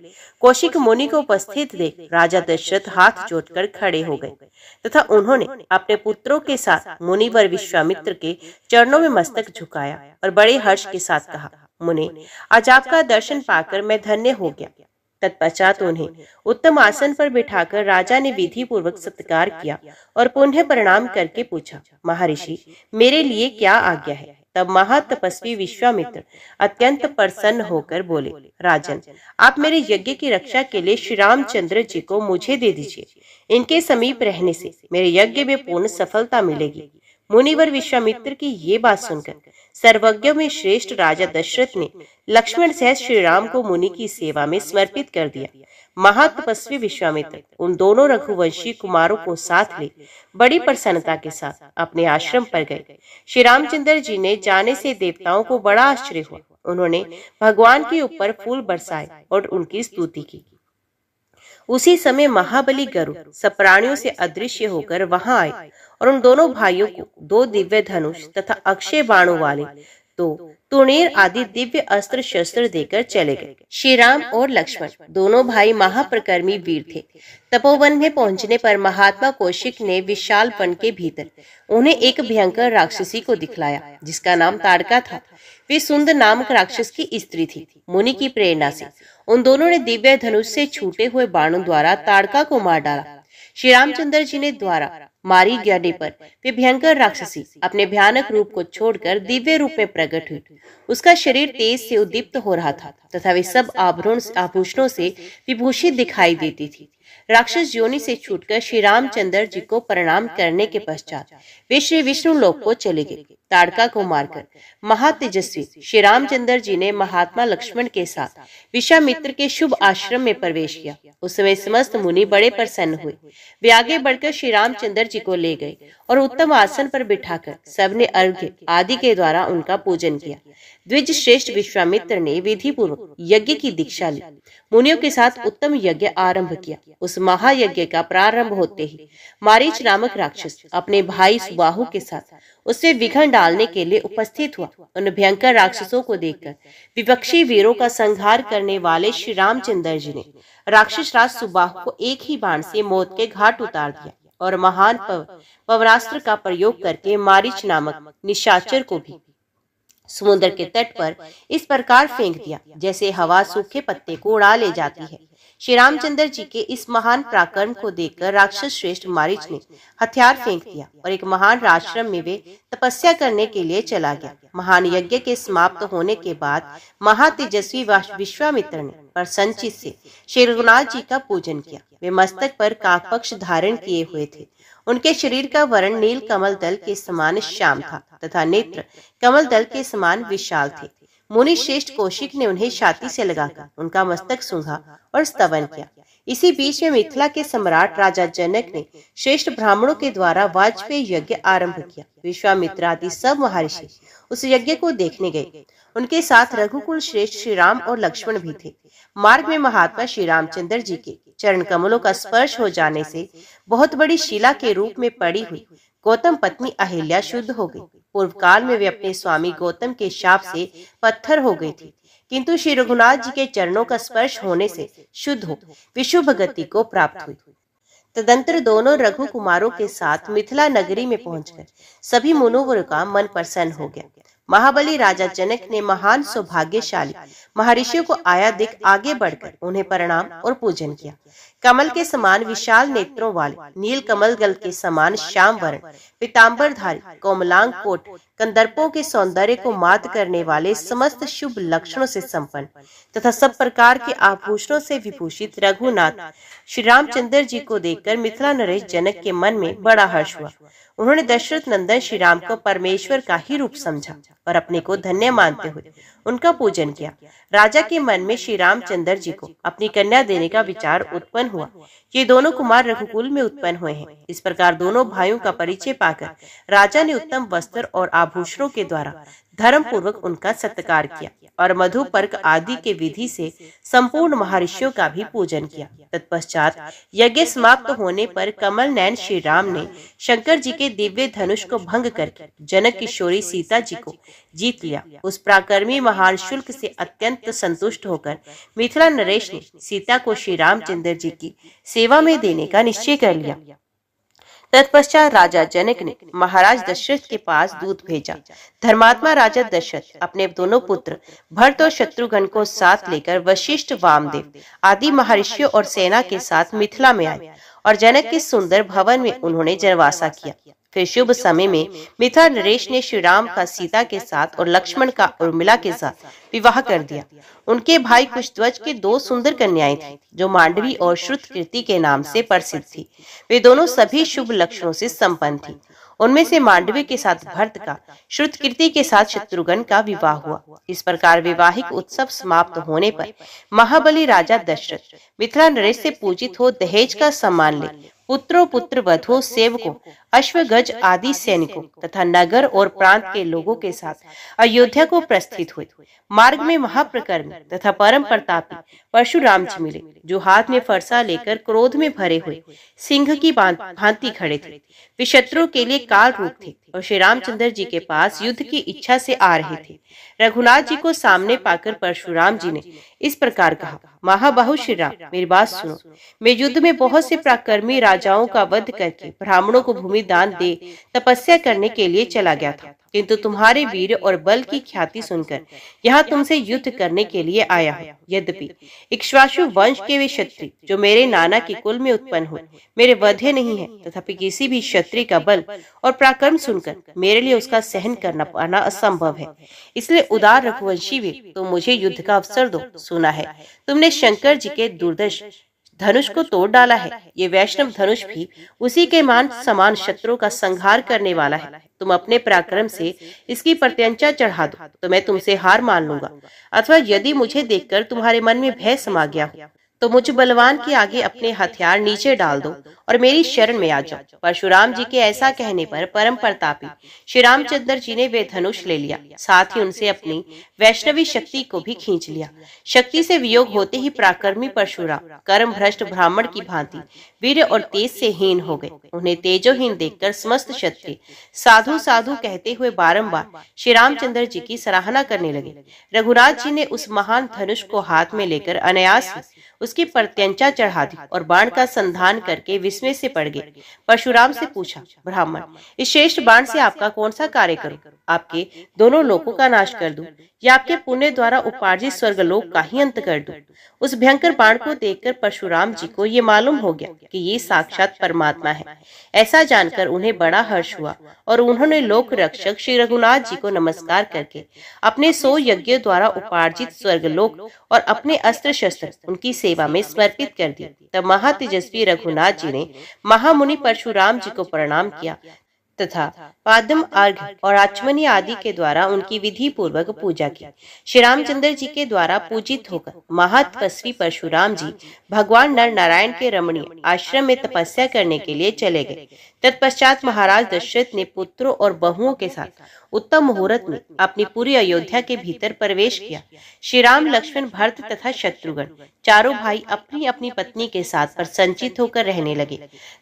कौशिक मुनि को उपस्थित देख राजा दशरथ हाथ जोड़कर खड़े हो गए तथा उन्होंने अपने पुत्रों के साथ मुनिवर विश्वामित्र के चरणों में मस्तक झुकाया और बड़े हर्ष के साथ कहा, मुने, आज आपका दर्शन पाकर मैं धन्य हो गया। तत्पश्चात उन्हें उत्तम आसन पर बिठाकर राजा ने विधि पूर्वक सत्कार किया और पुनः प्रणाम करके पूछा, महर्षि, मेरे लिए क्या आज्ञा है? तब महातपस्वी विश्वामित्र अत्यंत प्रसन्न होकर बोले, राजन, आप मेरे यज्ञ की रक्षा के लिए श्री रामचंद्र जी को मुझे दे दीजिए। इनके समीप रहने से मेरे यज्ञ में पूर्ण सफलता मिलेगी। मुनिवर विश्वामित्र की ये बात सुनकर सर्वज्ञ में श्रेष्ठ राजा दशरथ ने लक्ष्मण सहित श्री राम को मुनि की सेवा में समर्पित कर दिया। महातपस्वी विश्वामित्र उन दोनों रघुवंशी कुमारों को साथ ले बड़ी प्रसन्नता के साथ अपने आश्रम पर गए। श्री रामचंद्र जी ने जाने से देवताओं को बड़ा आश्चर्य हुआ। उन्होंने भगवान के ऊपर फूल बरसाए और उनकी स्तुति की। उसी समय महाबली गरुड़ सब प्राणियों से अदृश्य होकर वहां आए और उन दोनों भाइयों को 2 दिव्य धनुष तथा अक्षय बाणों वाले 2 तुणीर आदि दिव्य अस्त्र शस्त्र देकर चले गए। श्री राम और लक्ष्मण दोनों भाई महाप्रकर्मी वीर थे। तपोवन में पहुंचने पर महात्मा कौशिक ने विशाल वन के भीतर उन्हें एक भयंकर राक्षसी को दिखलाया, जिसका नाम ताड़का था। वे सुंदर नामक राक्षस की स्त्री थी। मुनि की प्रेरणा से उन दोनों ने दिव्य धनुष से छूटे हुए बाणों द्वारा ताड़का को मार डाला। श्री रामचंद्र जी ने द्वारा मारी जाने पर वे भयंकर राक्षसी अपने भयानक रूप को छोड़कर दिव्य रूप में प्रकट हुई। उसका शरीर तेज से उद्दीप्त हो रहा था तथा वे सब आभूषणों से विभूषित दिखाई देती थी। राक्षस योनि से छूटकर श्री रामचंद्र जी को प्रणाम करने के पश्चात वे श्री विष्णु लोक को चले गए। ताड़का को मारकर महातेजस्वी श्री रामचंद्र जी ने महात्मा लक्ष्मण के साथ विश्वामित्र के शुभ आश्रम में प्रवेश किया। उस समय समस्त मुनि बड़े प्रसन्न हुए। वे आगे बढ़कर श्री रामचंद्र जी को ले गए और उत्तम आसन पर बिठाकर सबने अर्घ्य आदि के द्वारा उनका पूजन किया। द्विज श्रेष्ठ विश्वामित्र ने विधि पूर्वक यज्ञ की दीक्षा ली। मुनियों के साथ उत्तम यज्ञ आरंभ किया। उस महायज्ञ का प्रारंभ होते ही मारीच नामक राक्षस अपने भाई सुबाहु के साथ उससे विघ्न डालने के लिए उपस्थित हुआ। उन भयंकर राक्षसों को देखकर विपक्षी वीरों का संहार करने वाले श्री रामचंद्र जी ने राक्षस राज सुबाहु को एक ही बाण से मौत के घाट उतार दिया और महान पवनास्त्र का प्रयोग करके मारीच नामक निशाचर को भी समुद्र के तट पर इस प्रकार फेंक दिया जैसे हवा सूखे पत्ते को उड़ा ले जाती है। श्री रामचंद्र जी के इस महान पराक्रम को देखकर राक्षस श्रेष्ठ मारीच ने हथियार फेंक दिया और एक महान आश्रम में वे तपस्या करने के लिए चला गया। महान यज्ञ के समाप्त होने के बाद महातेजस्वी विश्वामित्र ने प्रसन्नचित से श्री रघुनाथ जी का पूजन किया। वे मस्तक पर काकपक्ष धारण किए हुए थे। उनके शरीर का वर्ण नील कमल दल के समान श्याम था तथा नेत्र कमल दल के समान विशाल थे। मुनि श्रेष्ठ कौशिक ने उन्हें छाती से लगाकर उनका मस्तक सूंघा और स्तवन किया। इसी बीच में मिथिला के सम्राट राजा जनक ने श्रेष्ठ ब्राह्मणों के द्वारा वाजपेयी यज्ञ आरंभ किया। विश्वामित्र आदि सब महर्षि उस यज्ञ को देखने गए। उनके साथ रघुकुल श्रेष्ठ श्री राम और लक्ष्मण भी थे। मार्ग में महात्मा श्री रामचंद्र जी के चरण कमलों का स्पर्श हो जाने से बहुत बड़ी शिला के रूप में पड़ी हुई गौतम पत्नी अहिल्या शुद्ध हो गई। पूर्व काल में वे अपने स्वामी गौतम के शाप से पत्थर हो गई थी, किंतु श्री रघुनाथ जी के चरणों का स्पर्श होने से शुद्ध हो विशुभ गति को प्राप्त हुई। तदंतर दोनों रघु कुमारों के साथ मिथिला नगरी में पहुंचकर सभी मुनिवरों का मन प्रसन्न हो गया। महाबली राजा जनक ने महान सौभाग्यशाली महर्षियों को आया देख आगे बढ़कर उन्हें प्रणाम और पूजन किया। कमल के समान विशाल नेत्रों वाले, नील कमल गल के समान श्याम वर्ण, पीताम्बरधारी, कोमलांग कोट, कंदर्पों के सौंदर्य को मात करने वाले, समस्त शुभ लक्षणों से संपन्न तथा सब प्रकार के आभूषणों से विभूषित रघुनाथ श्री रामचंद्र जी को देखकर मिथिला नरेश जनक के मन में बड़ा हर्ष हुआ। उन्होंने दशरथ नंदन श्री राम को परमेश्वर का ही रूप समझा और अपने को धन्य मानते हुए उनका पूजन किया। राजा के मन में श्री रामचंद्र जी को अपनी कन्या देने का विचार उत्पन्न हुआ। ये दोनों कुमार रघुकुल में उत्पन्न हुए हैं। इस प्रकार दोनों भाइयों का परिचय पाकर राजा ने उत्तम वस्त्र और आभूषणों के द्वारा धर्म पूर्वक उनका सत्कार किया और मधुपर्क आदि के विधि से संपूर्ण महर्षियों का भी पूजन किया। तत्पश्चात यज्ञ समाप्त होने पर कमल नयन श्री राम ने शंकर जी के दिव्य धनुष को भंग करके जनक किशोरी सीता जी को जीत लिया। उस पराक्रमी महान शुल्क से अत्यंत संतुष्ट होकर मिथिला नरेश ने सीता को श्री रामचंद्र जी की सेवा में देने का निश्चय कर लिया। तत्पश्चात राजा जनक ने महाराज दशरथ के पास दूत भेजा। धर्मात्मा राजा दशरथ अपने दोनों पुत्र भरत और शत्रुघ्न को साथ लेकर वशिष्ठ, वामदेव आदि महर्षियों और सेना के साथ मिथिला में आए और जनक के सुंदर भवन में उन्होंने जनवासा किया। फिर शुभ समय में मिथिला नरेश ने श्री राम का सीता के साथ और लक्ष्मण का उर्मिला के साथ विवाह कर दिया। उनके भाई कुशध्वज के दो सुंदर कन्याएं थी जो मांडवी और श्रुतकीर्ति के नाम से प्रसिद्ध थी। वे दोनों सभी शुभ लक्षणों से संपन्न थी। उनमें से मांडवी के साथ भरत का, श्रुतकीर्ति के साथ शत्रुघ्न का विवाह हुआ। इस प्रकार वैवाहिक उत्सव समाप्त होने पर महाबली राजा दशरथ मिथिला नरेश से पूजित हो दहेज का सम्मान ले पुत्रों, पुत्र वधुओं, सेवकों, अश्वगज आदि सैनिकों तथा नगर और प्रांत के लोगों के साथ अयोध्या को प्रस्थित हुए। मार्ग में महाप्रकर्मी तथा परम प्रतापी परशुराम जी मिले, जो हाथ में फरसा लेकर क्रोध में भरे हुए सिंह की भांति खड़े थे। वे शत्रु के लिए काल रूप थे और श्री रामचंद्र जी के पास युद्ध की इच्छा से आ रहे थे। रघुनाथ जी को सामने पाकर परशुराम जी ने इस प्रकार कहा, महाबाहु श्री राम, मेरी बात सुनो। मैं युद्ध में बहुत से पराक्रमी राजाओं का वध करके ब्राह्मणों को भूमि दान दे तपस्या करने के लिए चला गया था, किंतु तुम्हारे वीर और बल की ख्याति सुनकर यहाँ तुमसे युद्ध करने के लिए आया हूँ। यद्यपि इक्ष्वाकु वंश के वे क्षत्रिय जो मेरे नाना के कुल में उत्पन्न हुए मेरे वध्य नहीं है, तथापि किसी भी क्षत्रिय का बल और पराक्रम सुनकर मेरे लिए उसका सहन करना पाना असंभव है। इसलिए उदार रघुवंशी वीर, तो मुझे युद्ध का अवसर दो। सुना है तुमने शंकर जी के दुर्दश धनुष को तोड़ डाला है। ये वैष्णव धनुष भी उसी के मान समान शत्रुओं का संहार करने वाला है। तुम अपने पराक्रम से इसकी प्रत्यंचा चढ़ा दो तो मैं तुमसे हार मान लूंगा, अथवा यदि मुझे देखकर तुम्हारे मन में भय समा गया हो तो मुझ बलवान के आगे अपने हथियार नीचे डाल दो और मेरी शरण में आ जाओ। परशुराम जी के ऐसा कहने पर परम प्रतापी श्री रामचंद्र जी ने वे धनुष ले लिया, साथ ही उनसे अपनी वैष्णवी शक्ति को भी खींच लिया। शक्ति से वियोग होते ही पराक्रमी परशुराम कर्म भ्रष्ट ब्राह्मण की भांति वीर और तेज से हीन हो गए। उन्हें तेजोहीन देखकर समस्त क्षत्रिय साधु साधु कहते हुए बारंबार श्री रामचंद्र जी की सराहना करने लगे। रघुनाथ जी ने उस महान धनुष को हाथ में लेकर अनायास उसकी प्रत्यंचा चढ़ा दी और बाण का संधान करके विस्मय से पड़ गए। परशुराम से पूछा, ब्राह्मण, इस श्रेष्ठ बाण से आपका कौन सा कार्य करूं? आपके दोनों लोकों का नाश कर दूं या आपके पुण्य द्वारा उपार्जित स्वर्गलोक का ही अंत कर दूं? उस भयंकर बाण को देखकर परशुराम जी को ये मालूम हो गया कि ये साक्षात परमात्मा है। ऐसा जानकर उन्हें बड़ा हर्ष हुआ और उन्होंने लोक रक्षक श्री रघुनाथ जी को नमस्कार करके अपने 100 यज्ञों द्वारा उपार्जित स्वर्गलोक और अपने अस्त्र शस्त्र उनकी सेवा में समर्पित कर दिए। तब महातेजस्वी रघुनाथ जी ने महामुनि परशुराम जी को प्रणाम किया तथा पादम अर्घ्य और आचमनी आदि के द्वारा उनकी विधि पूर्वक पूजा की। श्री रामचंद्र जी के द्वारा पूजित होकर महातपस्वी परशुराम जी भगवान नर नारायण के रमणीय आश्रम में तपस्या करने के लिए चले गए। तत्पश्चात महाराज दशरथ ने पुत्रों और बहुओं के साथ उत्तम मुहूर्त में अपनी पूरी अयोध्या के भीतर प्रवेश किया। श्री राम, लक्ष्मण, भरत तथा शत्रुघ्न चारों भाई अपनी अपनी पत्नी के साथ प्रसन्नचित होकर रहने लगे।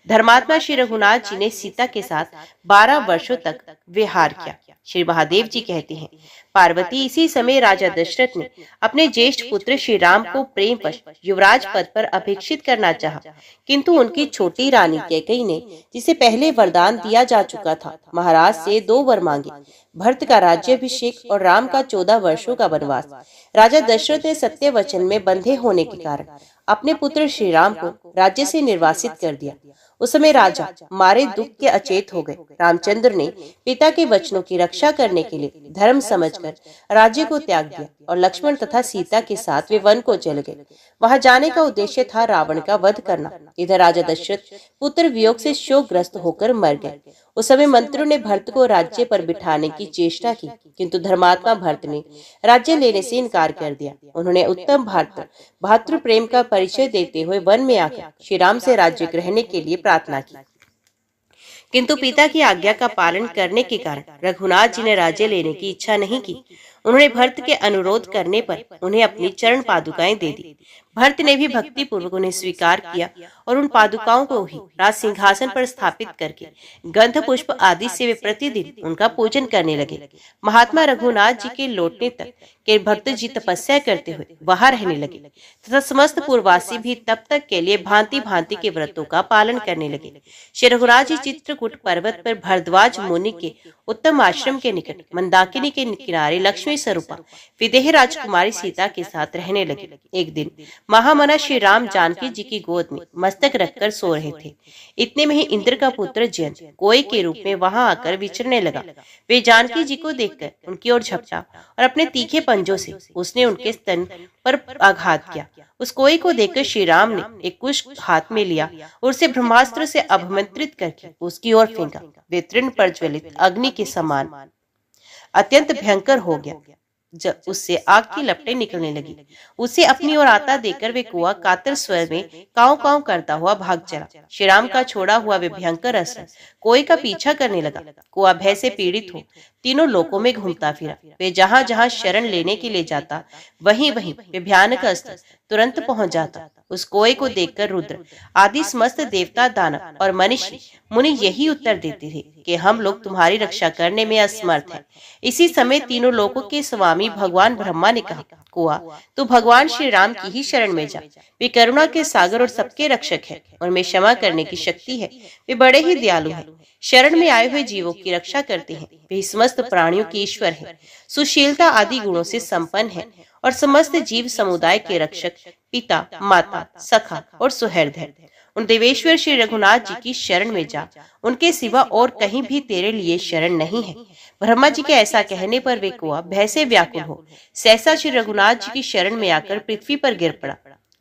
धर्मात्मा श्री रघुनाथ जी ने सीता के साथ 12 वर्षों तक विहार किया। श्री महादेव जी कहते हैं, पार्वती इसी समय राजा दशरथ ने अपने ज्येष्ठ पुत्र श्री राम को प्रेमवश युवराज पद पर अभिषिक्त करना चाहा, किंतु उनकी छोटी रानी कैकेयी ने, जिसे पहले वरदान दिया जा चुका था, महाराज से 2 वर मांगे, भरत का राज्याभिषेक और राम का 14 वर्षों का वनवास। राजा दशरथ ने सत्य वचन में बंधे होने के कारण अपने पुत्र श्री राम को राज्य से निर्वासित कर दिया। उस समय राजा मारे दुख के अचेत हो गए। रामचंद्र ने पिता के वचनों की रक्षा करने के लिए धर्म समझकर राज्य को त्याग दिया और लक्ष्मण तथा सीता के साथ वे वन को चले गए। वहां जाने का उद्देश्य था रावण का वध करना। इधर राजा दशरथ पुत्र वियोग से शोकग्रस्त होकर मर गए। उस समय मंत्रियों ने भरत को राज्य पर बिठाने की चेष्टा की, किंतु धर्मात्मा भरत ने राज्य लेने से इनकार कर दिया। उन्होंने उत्तम भातृ प्रेम का परिचय देते हुए वन में आकर श्री राम से राज्य ग्रहण के लिए प्रार्थना की, किंतु पिता की आज्ञा का पालन करने के कारण रघुनाथ जी ने राज्य लेने की इच्छा नहीं की। उन्होंने भरत के अनुरोध करने पर उन्हें अपनी चरण पादुकाएं दे दी। भरत ने भी भक्ति पूर्वक उन्हें स्वीकार किया और उन पादुकाओं को ही राज सिंहासन पर स्थापित करके गंध पुष्प आदि से वे प्रतिदिन उनका पूजन करने लगे। महात्मा रघुनाथ जी के लौटने तक के भक्त जी तपस्या करते हुए वहां रहने लगे तथा समस्त पूर्ववासी भी तब तक के लिए भांति भांति के व्रतों का पालन करने लगे। श्री रघुनाथ जी चित्रकूट पर्वत पर भरद्वाज मुनि के उत्तम आश्रम के निकट मंदाकिनी के किनारे लक्ष्मी स्वरूपा विदेह राजकुमारी सीता के साथ रहने लगे। एक दिन महामना श्री राम जानकी जी की गोद में मस्तक रखकर सो रहे थे। इतने में ही इंद्र का पुत्र जयंत कोई के रूप में वहां आकर विचरने लगा। वे जानकी जी को देखकर उनकी ओर झपटा और अपने तीखे पंजों से उसने उनके स्तन पर आघात किया। उस कोई को देखकर श्री राम ने एक कुश हाथ में लिया और उसे ब्रह्मास्त्र से अभिमंत्रित करके उसकी ओर फेंका। वे तृण पर ज्वलित अग्नि के समान अत्यंत भयंकर हो गया। जब उससे आग की लपटें निकलने लगी, उसे अपनी ओर आता देखकर वे कुआ कातर स्वर में काव काव करता हुआ भाग चला। श्री राम का छोड़ा हुआ वे भयंकर अस्त्र कोई का पीछा करने लगा। कुआ भय से पीड़ित हो तीनों लोकों में घूमता फिरा। वे जहां जहां शरण लेने के लिए जाता, वहीं वहीं वे भयानक अस्त्र तुरंत पहुंच जाता। उस कोए को देखकर रुद्र आदि समस्त देवता, दानव और मनुष्य मुनि यही उत्तर देते थे कि हम लोग तुम्हारी रक्षा करने में असमर्थ हैं। इसी समय तीनों लोकों के स्वामी भगवान ब्रह्मा ने कहा, कुआ तू भगवान श्री राम की ही शरण में जा। वे करुणा के सागर और सबके रक्षक है, उनमें क्षमा करने की शक्ति है। वे बड़े ही दयालु हैं, शरण में आए हुए जीवों की रक्षा करते हैं। वे समस्त प्राणियों के ईश्वर हैं, सुशीलता आदि गुणों से संपन्न है और समस्त जीव समुदाय के रक्षक, पिता, माता, सखा और सुहृद है। उन देवेश्वर श्री रघुनाथ जी की शरण में जा, उनके सिवा और कहीं भी तेरे लिए शरण नहीं है। ब्रह्मा जी के ऐसा कहने पर वे कुआ भय से व्याकुल हो सहसा श्री रघुनाथ जी की शरण में आकर पृथ्वी पर गिर पड़ा।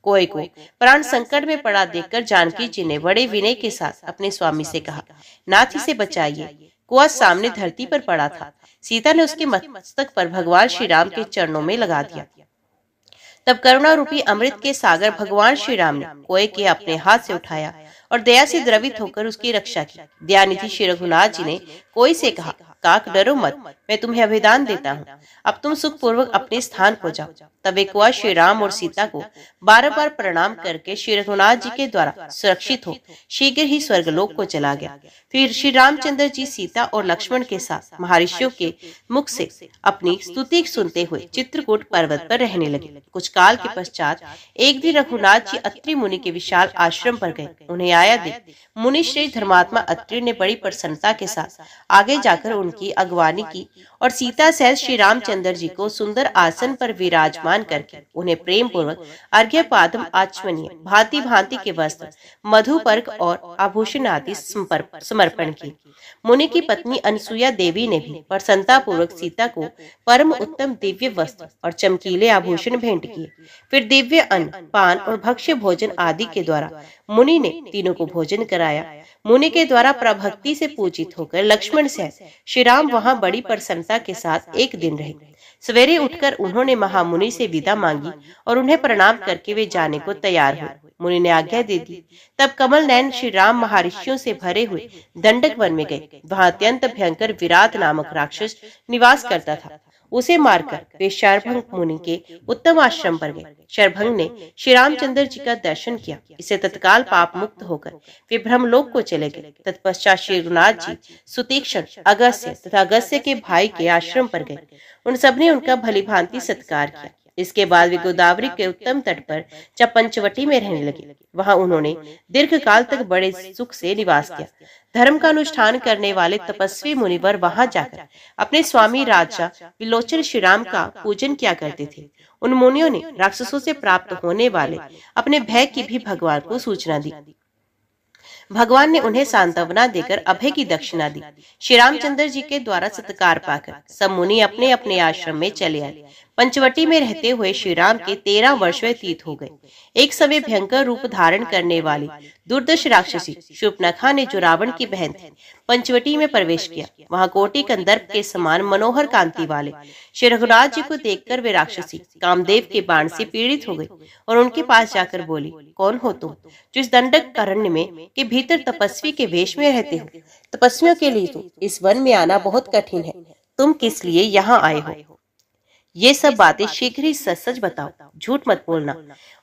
कोए को प्राण संकट में पड़ा देखकर जानकी जी ने बड़े विनय के साथ अपने स्वामी से कहा, नाथ इसे बचाइए। कुआं सामने धरती पर पड़ा था। सीता ने उसके मस्तक पर भगवान श्री राम के चरणों में लगा दिया। तब करुणा रूपी अमृत के सागर भगवान श्री राम ने कोए के अपने हाथ से उठाया और दया से द्रवित होकर उसकी रक्षा की। दयानिधि श्री रघुनाथ जी ने कोई से कहा, काक डरो मत, मैं तुम्हें अभिदान देता हूँ, अब तुम सुख पूर्वक अपने स्थान को जाओ। तब एक कुआं श्री राम और सीता को बार बार प्रणाम करके श्री रघुनाथ जी के द्वारा सुरक्षित हो शीघ्र ही स्वर्गलोक को चला गया। फिर श्री रामचंद्र जी सीता और लक्ष्मण के साथ महर्षियों के मुख से अपनी स्तुति सुनते हुए चित्रकूट पर्वत पर रहने लगे। कुछ काल के पश्चात एक दिन रघुनाथ जी अत्रि मुनि के विशाल आश्रम पर गए। उन्हें आया देख मुनि श्री धर्मात्मा अत्रि ने बड़ी प्रसन्नता के साथ आगे जाकर उनकी अगवानी की और सीता सहित श्री रामचंद्र जी को सुंदर आसन पर विराजमान करके उन्हें प्रेम पूर्वक अर्घ्य पादम आचमनीय भांति भांति के वस्त्र मधुपर्क और आभूषण आदि समर्पण की। मुनि की पत्नी अनसुया देवी ने भी प्रसन्नता पूर्वक सीता को परम उत्तम दिव्य वस्त्र और चमकीले आभूषण भेंट किए। फिर दिव्य अन्न पान और भक्ष्य भोजन आदि के द्वारा मुनि ने तीनों को भोजन कराया। मुनि के द्वारा प्रभक्ति से पूजित होकर लक्ष्मण सहित श्री राम वहां बड़ी प्रसन्नता के साथ एक दिन रहे। सवेरे उठकर उन्होंने महामुनि से विदा मांगी और उन्हें प्रणाम करके वे जाने को तैयार हुए। मुनि ने आज्ञा दे दी। तब कमल नयन श्री राम महर्षियों से भरे हुए दंडक वन में गए। वहां अत्यंत भयंकर विराट नामक राक्षस निवास करता था। उसे मारकर वे शरभंग मुनि के उत्तम आश्रम पर गए। शरभंग ने श्री रामचंद्र जी का दर्शन किया। इसे तत्काल पाप मुक्त होकर वे ब्रह्मलोक को चले गए। तत्पश्चात श्री रघुनाथ जी सुतीक्षण अगस्त्य तथा अगस्त्य के भाई के आश्रम पर गए। उन सबने उनका भली भांति सत्कार किया। इसके बाद वे गोदावरी के उत्तम तट पर पंचवटी में रहने लगे। वहां उन्होंने दीर्घ काल तक बड़े सुख से निवास किया। धर्म का अनुष्ठान करने वाले तपस्वी मुनिवर वहां जाकर अपने स्वामी राजा विलोचन श्री राम का पूजन किया करते थे। उन मुनियों ने राक्षसों से प्राप्त होने वाले अपने भय की भी भगवान को सूचना दी। भगवान ने उन्हें सांत्वना देकर अभय की दक्षिणा दी। श्री रामचंद्र जी के द्वारा सत्कार पाकर सब मुनि अपने अपने आश्रम में चले आए। पंचवटी में रहते हुए श्री राम के 13 वर्ष व्यतीत हो गए। एक समय भयंकर रूप धारण करने वाली दुर्दश राक्षसी शूर्पणखा ने, जो रावण की बहन थी, पंचवटी में प्रवेश किया। वहां कोटि कंदर्प के समान मनोहर कांति वाले श्री रघुनाथ जी को देखकर वे राक्षसी कामदेव के बाण से पीड़ित हो गई और उनके पास जाकर बोली, कौन हो तुम जो इस दंडक कारण्य में के भीतर तपस्वी के वेश में रहते हो? तपस्वियों के लिए तो इस वन में आना बहुत कठिन है। तुम किस लिए यहाँ आए हो? ये सब बातें शीघ्र ही सच सच बताओ, झूठ मत बोलना।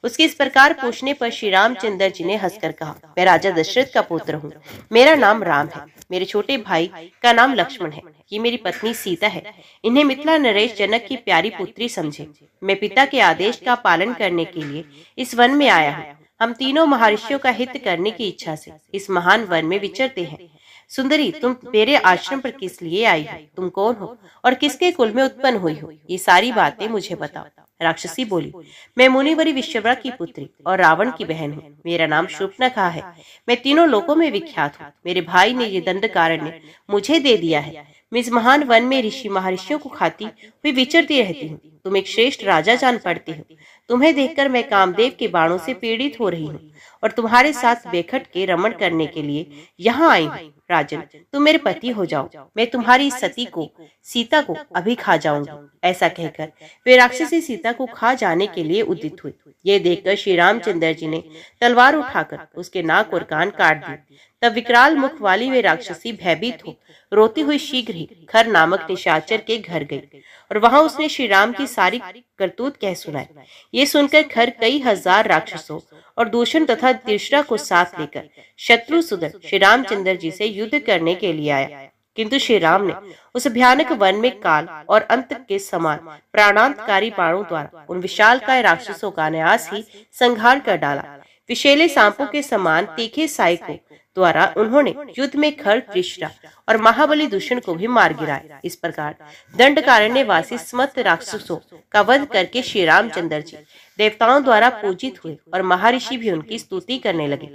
उसके इस प्रकार पूछने पर श्री रामचंद्र जी ने हंसकर कहा, मैं राजा दशरथ का पुत्र हूँ। मेरा नाम राम है। मेरे छोटे भाई का नाम लक्ष्मण है। ये मेरी पत्नी सीता है। इन्हें मिथिला नरेश जनक की प्यारी पुत्री समझे। मैं पिता के आदेश का पालन करने के लिए इस वन में आया हूँ। हम तीनों महर्षियों का हित करने की इच्छा से इस महान वन में विचरते हैं। सुंदरी, तुम मेरे आश्रम पर किस लिए आई हो? तुम कौन हो और किसके कुल में उत्पन्न हुई हो? ये सारी बातें मुझे बताओ। राक्षसी बोली, मैं मुनिवरी विश्वव्रा की पुत्री और रावण की बहन हूँ। मेरा नाम शूर्पणखा है। मैं तीनों लोकों में विख्यात हूँ। मेरे भाई ने ये दंडकारण्य मुझे दे दिया है। मैं इस महान वन में ऋषि महर्षियों को खाती हुई विचरती रहती हूँ। तुम एक श्रेष्ठ राजा जान पड़ती हो। तुम्हें देखकर मैं कामदेव के बाणों से पीड़ित हो रही हूँ और तुम्हारे साथ बेखट के रमण करने के लिए यहाँ आई हूँ। राजन, तुम मेरे पति हो जाओ। मैं तुम्हारी सती को सीता को अभी खा जाऊंगी। ऐसा कहकर वे राक्षसी सीता को खा जाने के लिए उद्यत हुए। ये देखकर श्री रामचंद्र जी ने तलवार उठाकर उसके नाक और कान काट दिए। तब विकराल मुख वाली वे राक्षसी भयभीत हो रोती हुई शीघ्र ही खर नामक निशाचर के घर गई और वहां उसने श्री राम की सारी करतूत कह सुनाई। ये सुनकर खर कई हजार राक्षसों और दूषण तथा तीसरा को साथ लेकर शत्रु सुदर श्री रामचंद्र जी से युद्ध करने के लिए आया। किंतु श्री राम ने उस भयानक वन में काल और अंत के समान प्राणांतकारी बाणों द्वारा उन विशालकाय राक्षसों का अनायास ही संहार कर डाला। विषैले सांपों के समान तीखे साइकों द्वारा उन्होंने युद्ध में खर, त्रिशरा और महाबली दूषण को भी मार गिराया। इस प्रकार दंडकारण्य वासी समस्त राक्षसों का वध करके श्री रामचंद्र जी देवताओं द्वारा पूजित हुए और महर्षि भी उनकी स्तुति करने लगे।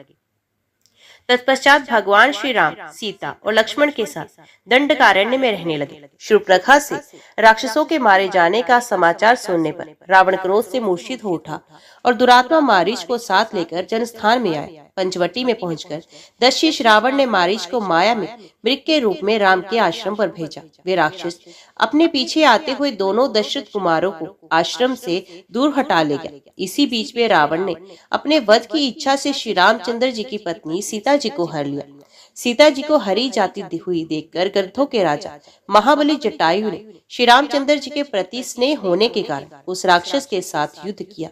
तत्पश्चात भगवान श्री राम, सीता और लक्ष्मण के साथ दंडकारण्य में रहने लगे। शूर्पणखा से राक्षसों के मारे जाने का समाचार सुनने पर रावण क्रोध से मूर्छित हो उठा और दुरात्मा मारीच को साथ लेकर जनस्थान में आए। पंचवटी में पहुंचकर दशशीष रावण ने मारीच को माया में मृग के रूप में राम के आश्रम पर भेजा। वे राक्षस अपने पीछे आते हुए दोनों दशरथ कुमारों को आश्रम से दूर हटा ले गया। इसी बीच में रावण ने अपने वध की इच्छा से श्री रामचंद्र जी की पत्नी सीता जी को हर लिया। सीता जी को हरी जाती हुई देखकर गंधर्वों के राजा महाबली जटायु ने श्री रामचंद्र जी के प्रति स्नेह होने के कारण उस राक्षस के साथ युद्ध किया,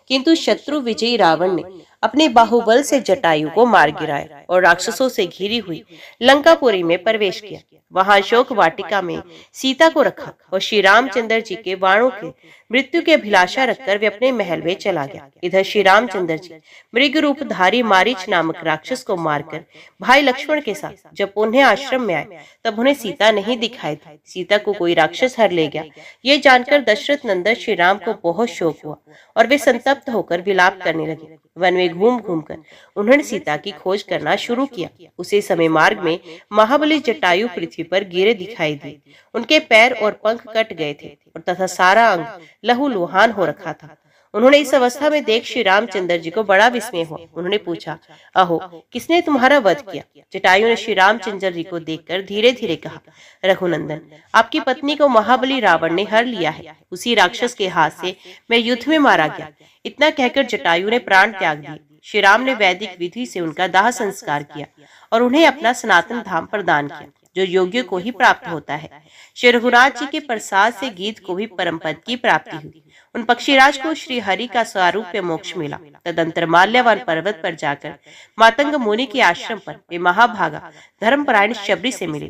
किंतु शत्रु विजयी रावण ने अपने बाहुबल से जटायु को मार गिराया और राक्षसों से घिरी हुई लंकापुरी में प्रवेश किया। वहां अशोक वाटिका में सीता को रखा और श्री रामचंद्र जी के बाणों के मृत्यु की अभिलाषा रखकर वे अपने महल में चला गया। इधर श्री रामचंद्र जी मृग रूपधारी मारीच नामक राक्षस को मारकर भाई लक्ष्मण के साथ जब उन्हें आश्रम में आए तब उन्हें सीता नहीं दिखाई थी। सीता को कोई राक्षस हर ले गया। ये जानकर दशरथ नंदन श्री राम को बहुत शोक हुआ और वे संतप्त होकर विलाप करने लगे। वन में घूम घूम कर उन्होंने सीता की खोज करना शुरू किया। उसी समय मार्ग में महाबली जटायु पृथ्वी पर गिरे दिखाई दिए। उनके पैर और पंख कट गए थे और तथा सारा अंग लहूलुहान हो रखा था। उन्होंने इस अवस्था में देख श्री रामचंद्र जी को बड़ा विस्मय हुआ। उन्होंने पूछा, अहो, किसने तुम्हारा वध किया? जटायु ने श्री रामचंद्र जी को देखकर धीरे धीरे कहा, रघुनंदन, आपकी पत्नी को महाबली रावण ने हर लिया है। उसी राक्षस के हाथ से मैं युद्ध में मारा गया। इतना कहकर जटायु ने प्राण त्याग दिए। श्री राम ने वैदिक विधि से उनका दाह संस्कार किया और उन्हें अपना सनातन धाम प्रदान किया, जो योग्य को ही प्राप्त होता है। श्री रघुनाथ जी के प्रसाद से गीत को भी परम पद की प्राप्ति हुई। उन पक्षीराज को श्री हरि का स्वरूप मोक्ष मिला। तदंतर माल्यवान पर्वत पर जाकर मातंग मुनि के आश्रम पर वे महाभागा धर्मपरायण शबरी से मिले।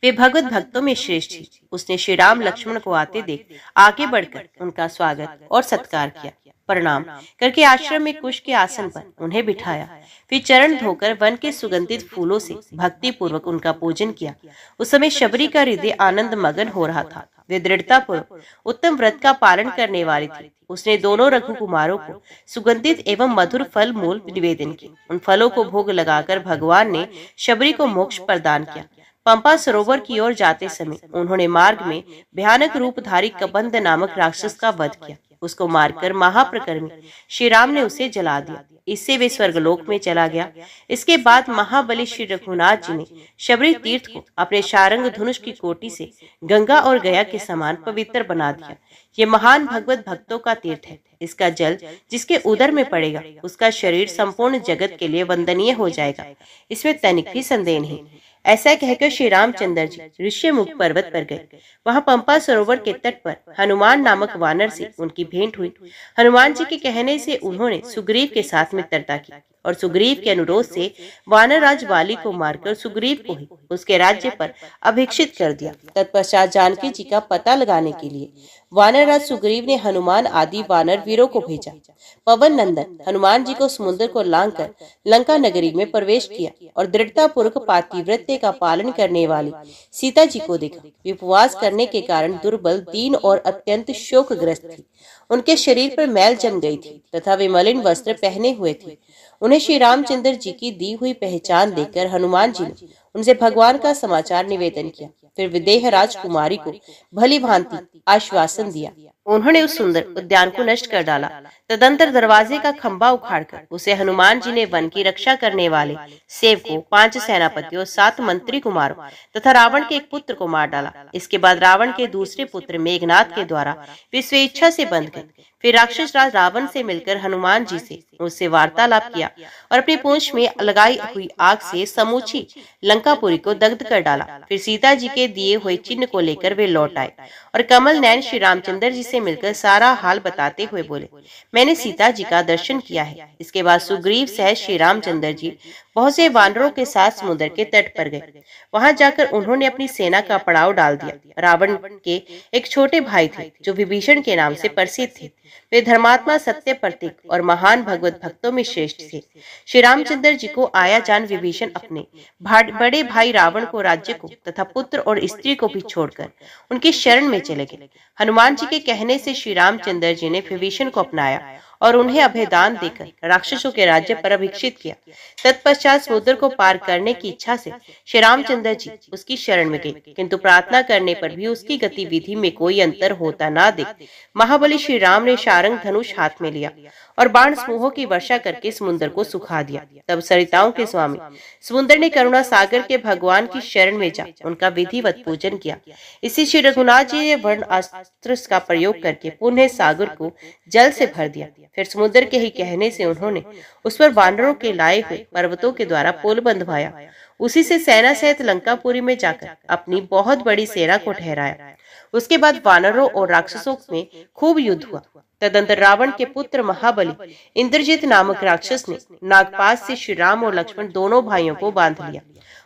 वे भगवत भक्तों में श्रेष्ठ थी। उसने श्री राम लक्ष्मण को आते देख आगे बढ़कर उनका स्वागत और सत्कार किया। प्रणाम करके आश्रम में कुश के आसन पर उन्हें बिठाया। फिर चरण धोकर वन के सुगंधित फूलों से भक्ति पूर्वक उनका पूजन किया। उस समय शबरी का हृदय आनंद मगन हो रहा था। वे दृढ़ता पूर्वक उत्तम व्रत का पालन करने वाली थी। उसने दोनों रघु कुमारों को सुगंधित एवं मधुर फल मूल निवेदन किए। उन फलों को भोग लगाकर भगवान ने शबरी को मोक्ष प्रदान किया। पंपा सरोवर की ओर जाते समय उन्होंने मार्ग में भयानक रूपधारी कबंध नामक राक्षस का वध किया। उसको मारकर महाप्रकर्मी श्री राम ने उसे जला दिया। इससे वे स्वर्गलोक में चला गया। इसके बाद महाबली श्री रघुनाथ जी ने शबरी तीर्थ को अपने शारंग धनुष की कोटि से गंगा और गया के समान पवित्र बना दिया। ये महान भगवत भक्तों का तीर्थ है। इसका जल जिसके उदर में पड़ेगा उसका शरीर संपूर्ण जगत के लिए वंदनीय हो जाएगा। इसमें तनिक भी संदेह नहीं। ऐसा कहकर श्री रामचंद्र जी ऋष्यमुख पर्वत पर गए। वहां पंपा सरोवर के तट पर हनुमान नामक वानर से उनकी भेंट हुई। हनुमान जी के कहने से उन्होंने सुग्रीव के साथ मित्रता की और सुग्रीव के अनुरोध से वानर राज वाली को मारकर सुग्रीव को ही उसके राज्य पर अभिषिक्त कर दिया। तत्पश्चात जानकी जी का पता लगाने के लिए वानर राज सुग्रीव ने हनुमान आदि वानर वीरों को भेजा। पवन नंदन हनुमान जी को समुद्र को लांघकर लंका नगरी में प्रवेश किया और दृढ़ता पूर्वक पातिव्रत्य का पालन करने वाली सीता जी को देखा। वे उपवास करने के कारण दुर्बल, दीन और अत्यंत शोकग्रस्त थी। उनके शरीर पर मैल जम गई थी तथा वे मलिन वस्त्र पहने हुए थे। उन्हें श्री रामचंद्र जी की दी हुई पहचान देकर हनुमान जी ने उनसे भगवान का समाचार निवेदन किया। फिर विदेह राजकुमारी को भली भांति आश्वासन दिया। उन्होंने उस सुंदर उद्यान को नष्ट कर डाला। तदंतर दरवाजे का खंभा उखाड़कर उसे हनुमान जी ने वन की रक्षा करने वाले सेवकों, 5 सेनापतियों, 7 मंत्री कुमारों तथा रावण के एक पुत्र को मार डाला। इसके बाद रावण के दूसरे पुत्र मेघनाथ के द्वारा वे स्वेच्छा से बंध गए। फिर राक्षस राज रावण से मिलकर हनुमान जी से उससे वार्तालाप किया और अपनी पूंछ में लगाई हुई आग से समूची लंकापुरी को दग्ध कर डाला। फिर सीता जी के दिए हुए चिन्ह को लेकर वे लौट आए और कमल नयन श्री रामचंद्र जी से मिलकर सारा हाल बताते हुए बोले, मैंने सीता जी का दर्शन किया है। इसके बाद सुग्रीव सहित श्री रामचंद्र जी बहुत से वानरों के साथ समुद्र के तट पर गए। वहां जाकर उन्होंने अपनी सेना का पड़ाव डाल दिया। रावण के एक छोटे भाई थे जो विभीषण के नाम से प्रसिद्ध थे। वे धर्मात्मा, सत्य प्रतीक और महान भगवत भक्तों में श्रेष्ठ थे। श्री रामचंद्र जी को आया जान विभीषण अपने बड़े भाई रावण को राज्य को तथा पुत्र और स्त्री को भी छोड़कर उनकी शरण में चले गए। हनुमान जी के कहने से श्री रामचंद्र जी ने विभीषण को अपनाया और उन्हें अभयदान देकर राक्षसों के राज्य पर अभिषिक्त किया। तत्पश्चात समुद्र को पार करने की इच्छा से श्री रामचंद्र जी उसकी शरण में गए, किंतु प्रार्थना करने पर भी उसकी गतिविधि में कोई अंतर होता ना देख महाबली श्री राम ने शारंग धनुष हाथ में लिया और बाण समूहों की वर्षा करके समुद्र को सुखा दिया। तब सरिताओं के स्वामी समुद्र ने करुणा सागर के भगवान की शरण में जा उनका विधिवत पूजन किया। इसी श्री रघुनाथ जी ने वर्ण अस्त्र का प्रयोग करके पुनः सागर को जल से भर दिया। फिर समुद्र के ही कहने से उन्होंने उस पर वानरों के लाए हुए पर्वतों के द्वारा पुल बंधवाया। उसी से सेना सहित लंकापुरी में जाकर अपनी बहुत बड़ी सेना को ठहराया। उसके बाद वानरों और राक्षसों में खूब युद्ध हुआ। तदंतर रावण के पुत्र महाबली इंद्रजित नामक राक्षस ने नागपाश से श्री राम और लक्ष्मण दोनों भाइयों को बांध लिया।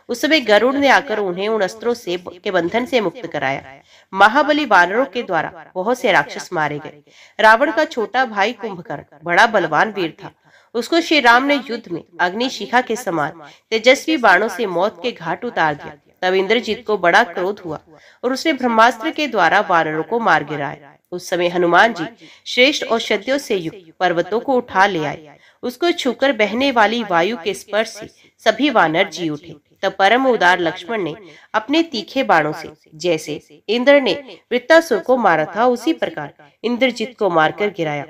उस समय गरुड़ ने आकर उन्हें उन अस्त्रों से के बंधन से मुक्त कराया। महाबली वानरों के द्वारा बहुत से राक्षस मारे गए। रावण का छोटा भाई कुंभकर्ण बड़ा बलवान वीर था। उसको श्री राम ने युद्ध में अग्निशिखा के समान तेजस्वी बाणों से मौत के घाट उतार दिया। तब इंद्रजीत को बड़ा क्रोध हुआ और उसने ब्रह्मास्त्र के द्वारा वानरों को मार गिराया। उस समय हनुमान जी श्रेष्ठ औषधियों से युक्त पर्वतों को उठा ले आए। उसको छूकर बहने वाली वायु के स्पर्श से सभी वानर जी उठे। तब परम उदार लक्ष्मण ने अपने तीखे बाणों से जैसे इंद्र ने वृत्तासुर को मारा था उसी प्रकार इंद्रजीत को मारकर गिराया।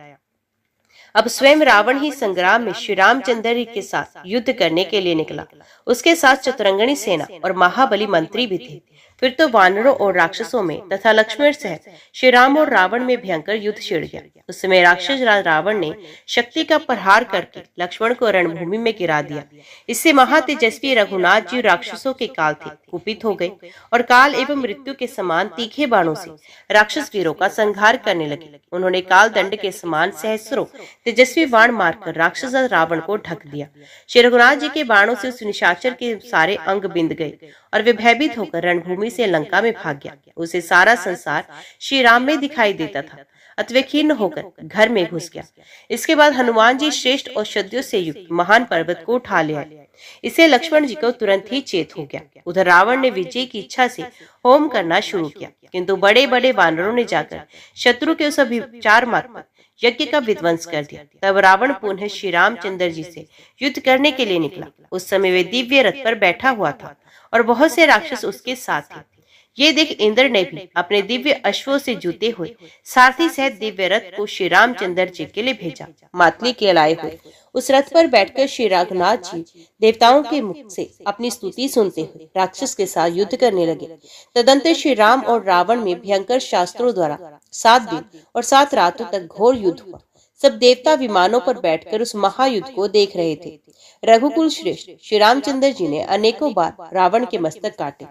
अब स्वयं रावण ही संग्राम में श्री रामचंद्र के साथ युद्ध करने के लिए निकला। उसके साथ चतुरंगनी सेना और महाबली मंत्री भी थे। फिर तो वानरों और राक्षसों में तथा लक्ष्मण सहित श्री राम और रावण में भयंकर युद्ध छिड़ गया। उस समय राक्षस रावण ने शक्ति का प्रहार करके लक्ष्मण को रणभूमि में गिरा दिया। इससे महातेजस्वी रघुनाथ जी राक्षसों के काल थे कुपित हो गए और काल एवं मृत्यु के समान तीखे बाणों से राक्षस वीरों का संहार करने लगे। उन्होंने काल दंड के समान सहस्रों तेजस्वी बाण मारकर राक्षस रावण को ढक दिया। श्री रघुनाथ जी के बाणों से उस निशाचर के सारे अंग बिंद गए और वे भयभीत होकर रणभूमि से लंका में भाग गया। उसे सारा संसार श्री राम में दिखाई देता था, अतः खीर्ण होकर घर में घुस गया। इसके बाद हनुमान जी श्रेष्ठ औषधियों से युक्त महान पर्वत को उठा ले आए। इसे लक्ष्मण जी को तुरंत ही चेत हो गया। उधर रावण ने विजय की इच्छा से होम करना शुरू किया, किंतु बड़े बड़े वानरों ने जाकर शत्रु के उस अभिचार मार्ग यज्ञ का विध्वंस कर दिया। तब रावण पुनः श्री रामचंद्र जी से युद्ध करने के लिए निकला। उस समय वे दिव्य रथ पर बैठा हुआ था और बहुत से राक्षस उसके साथ थे। ये देख इंद्र ने भी अपने दिव्य अश्वों से जुते हुए सारथी सहित दिव्य रथ को श्री रामचंद्र जी के लिए भेजा। मातली के लाए हुए उस रथ पर बैठकर श्री रघुनाथ जी देवताओं के मुख से अपनी स्तुति सुनते हुए राक्षस के साथ युद्ध करने लगे। तदंतर श्री राम और रावण में भयंकर शास्त्रों द्वारा 7 दिन और 7 रातों तक घोर युद्ध हुआ। सब देवता विमानों पर बैठकर उस महायुद्ध को देख रहे थे। रघुकुल श्रेष्ठ श्री रामचंद्र जी ने अनेकों बार रावण के मस्तक काटे,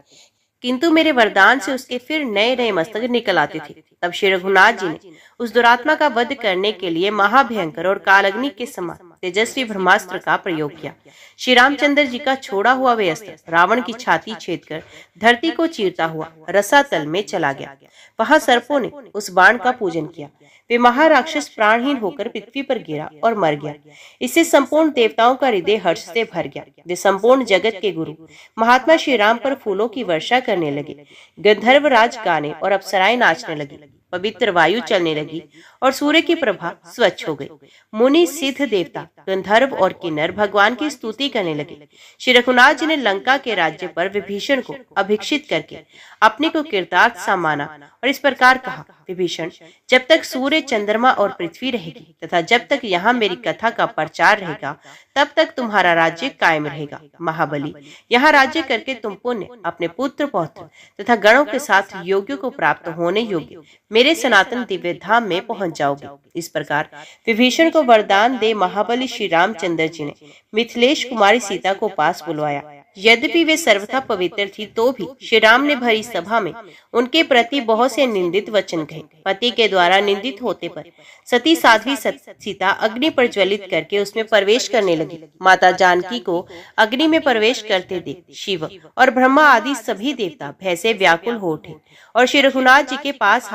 किंतु मेरे वरदान से उसके फिर नए नए मस्तक निकल आते थे। तब श्री रघुनाथ जी ने उस दुरात्मा का वध करने के लिए महाभयंकर और कालअग्नि के समान तेजस्वी ब्रह्मास्त्र का प्रयोग किया। श्री रामचंद्र जी का छोड़ा हुआ वे अस्त्र रावण की छाती छेद कर धरती को चीरता हुआ रसातल में चला गया। वहां सर्पों ने उस बाण का पूजन किया। वे महाराक्षस प्राणहीन होकर पृथ्वी पर गिरा और मर गया। इससे संपूर्ण देवताओं का हृदय हर्ष से भर गया। वे संपूर्ण जगत के गुरु महात्मा श्री राम पर फूलों की वर्षा करने लगे। गंधर्वराज गाने और अप्सराएं नाचने लगी। पवित्र वायु चलने लगी और सूर्य की प्रभा स्वच्छ हो गई। मुनि सिद्ध देवता गंधर्व और किन्नर भगवान की स्तुति करने लगे। श्री रघुनाथ जी ने लंका के राज्य पर विभीषण को अभिषिक्त करके अपने को कृतार्थ सा माना और इस प्रकार कहा, विभीषण, जब तक सूर्य चंद्रमा और पृथ्वी रहेगी तथा जब तक यहाँ मेरी कथा का प्रचार रहेगा तब तक तुम्हारा राज्य कायम रहेगा। महाबली, यहाँ राज्य करके तुम पुण्य अपने पुत्र पौत्र तथा गणों के साथ योग्यों को प्राप्त होने योग्य मेरे सनातन दिव्य धाम में पहुंच जाओगे। इस प्रकार विभीषण को वरदान दे महाबली श्री रामचंद्र जी ने मिथिलेश कुमारी सीता को पास बुलवाया। यद्यपि वे सर्वथा पवित्र थी तो भी श्री राम ने भरी सभा में उनके प्रति बहुत से निंदित वचन कहे। पति के द्वारा निंदित होते पर सती साध्वी सीता अग्नि पर ज्वलित करके उसमें प्रवेश करने लगी। माता जानकी को अग्नि में प्रवेश करते देख शिव और ब्रह्मा आदि सभी देवता भय से व्याकुल हो उठे और श्री रघुनाथ जी के पास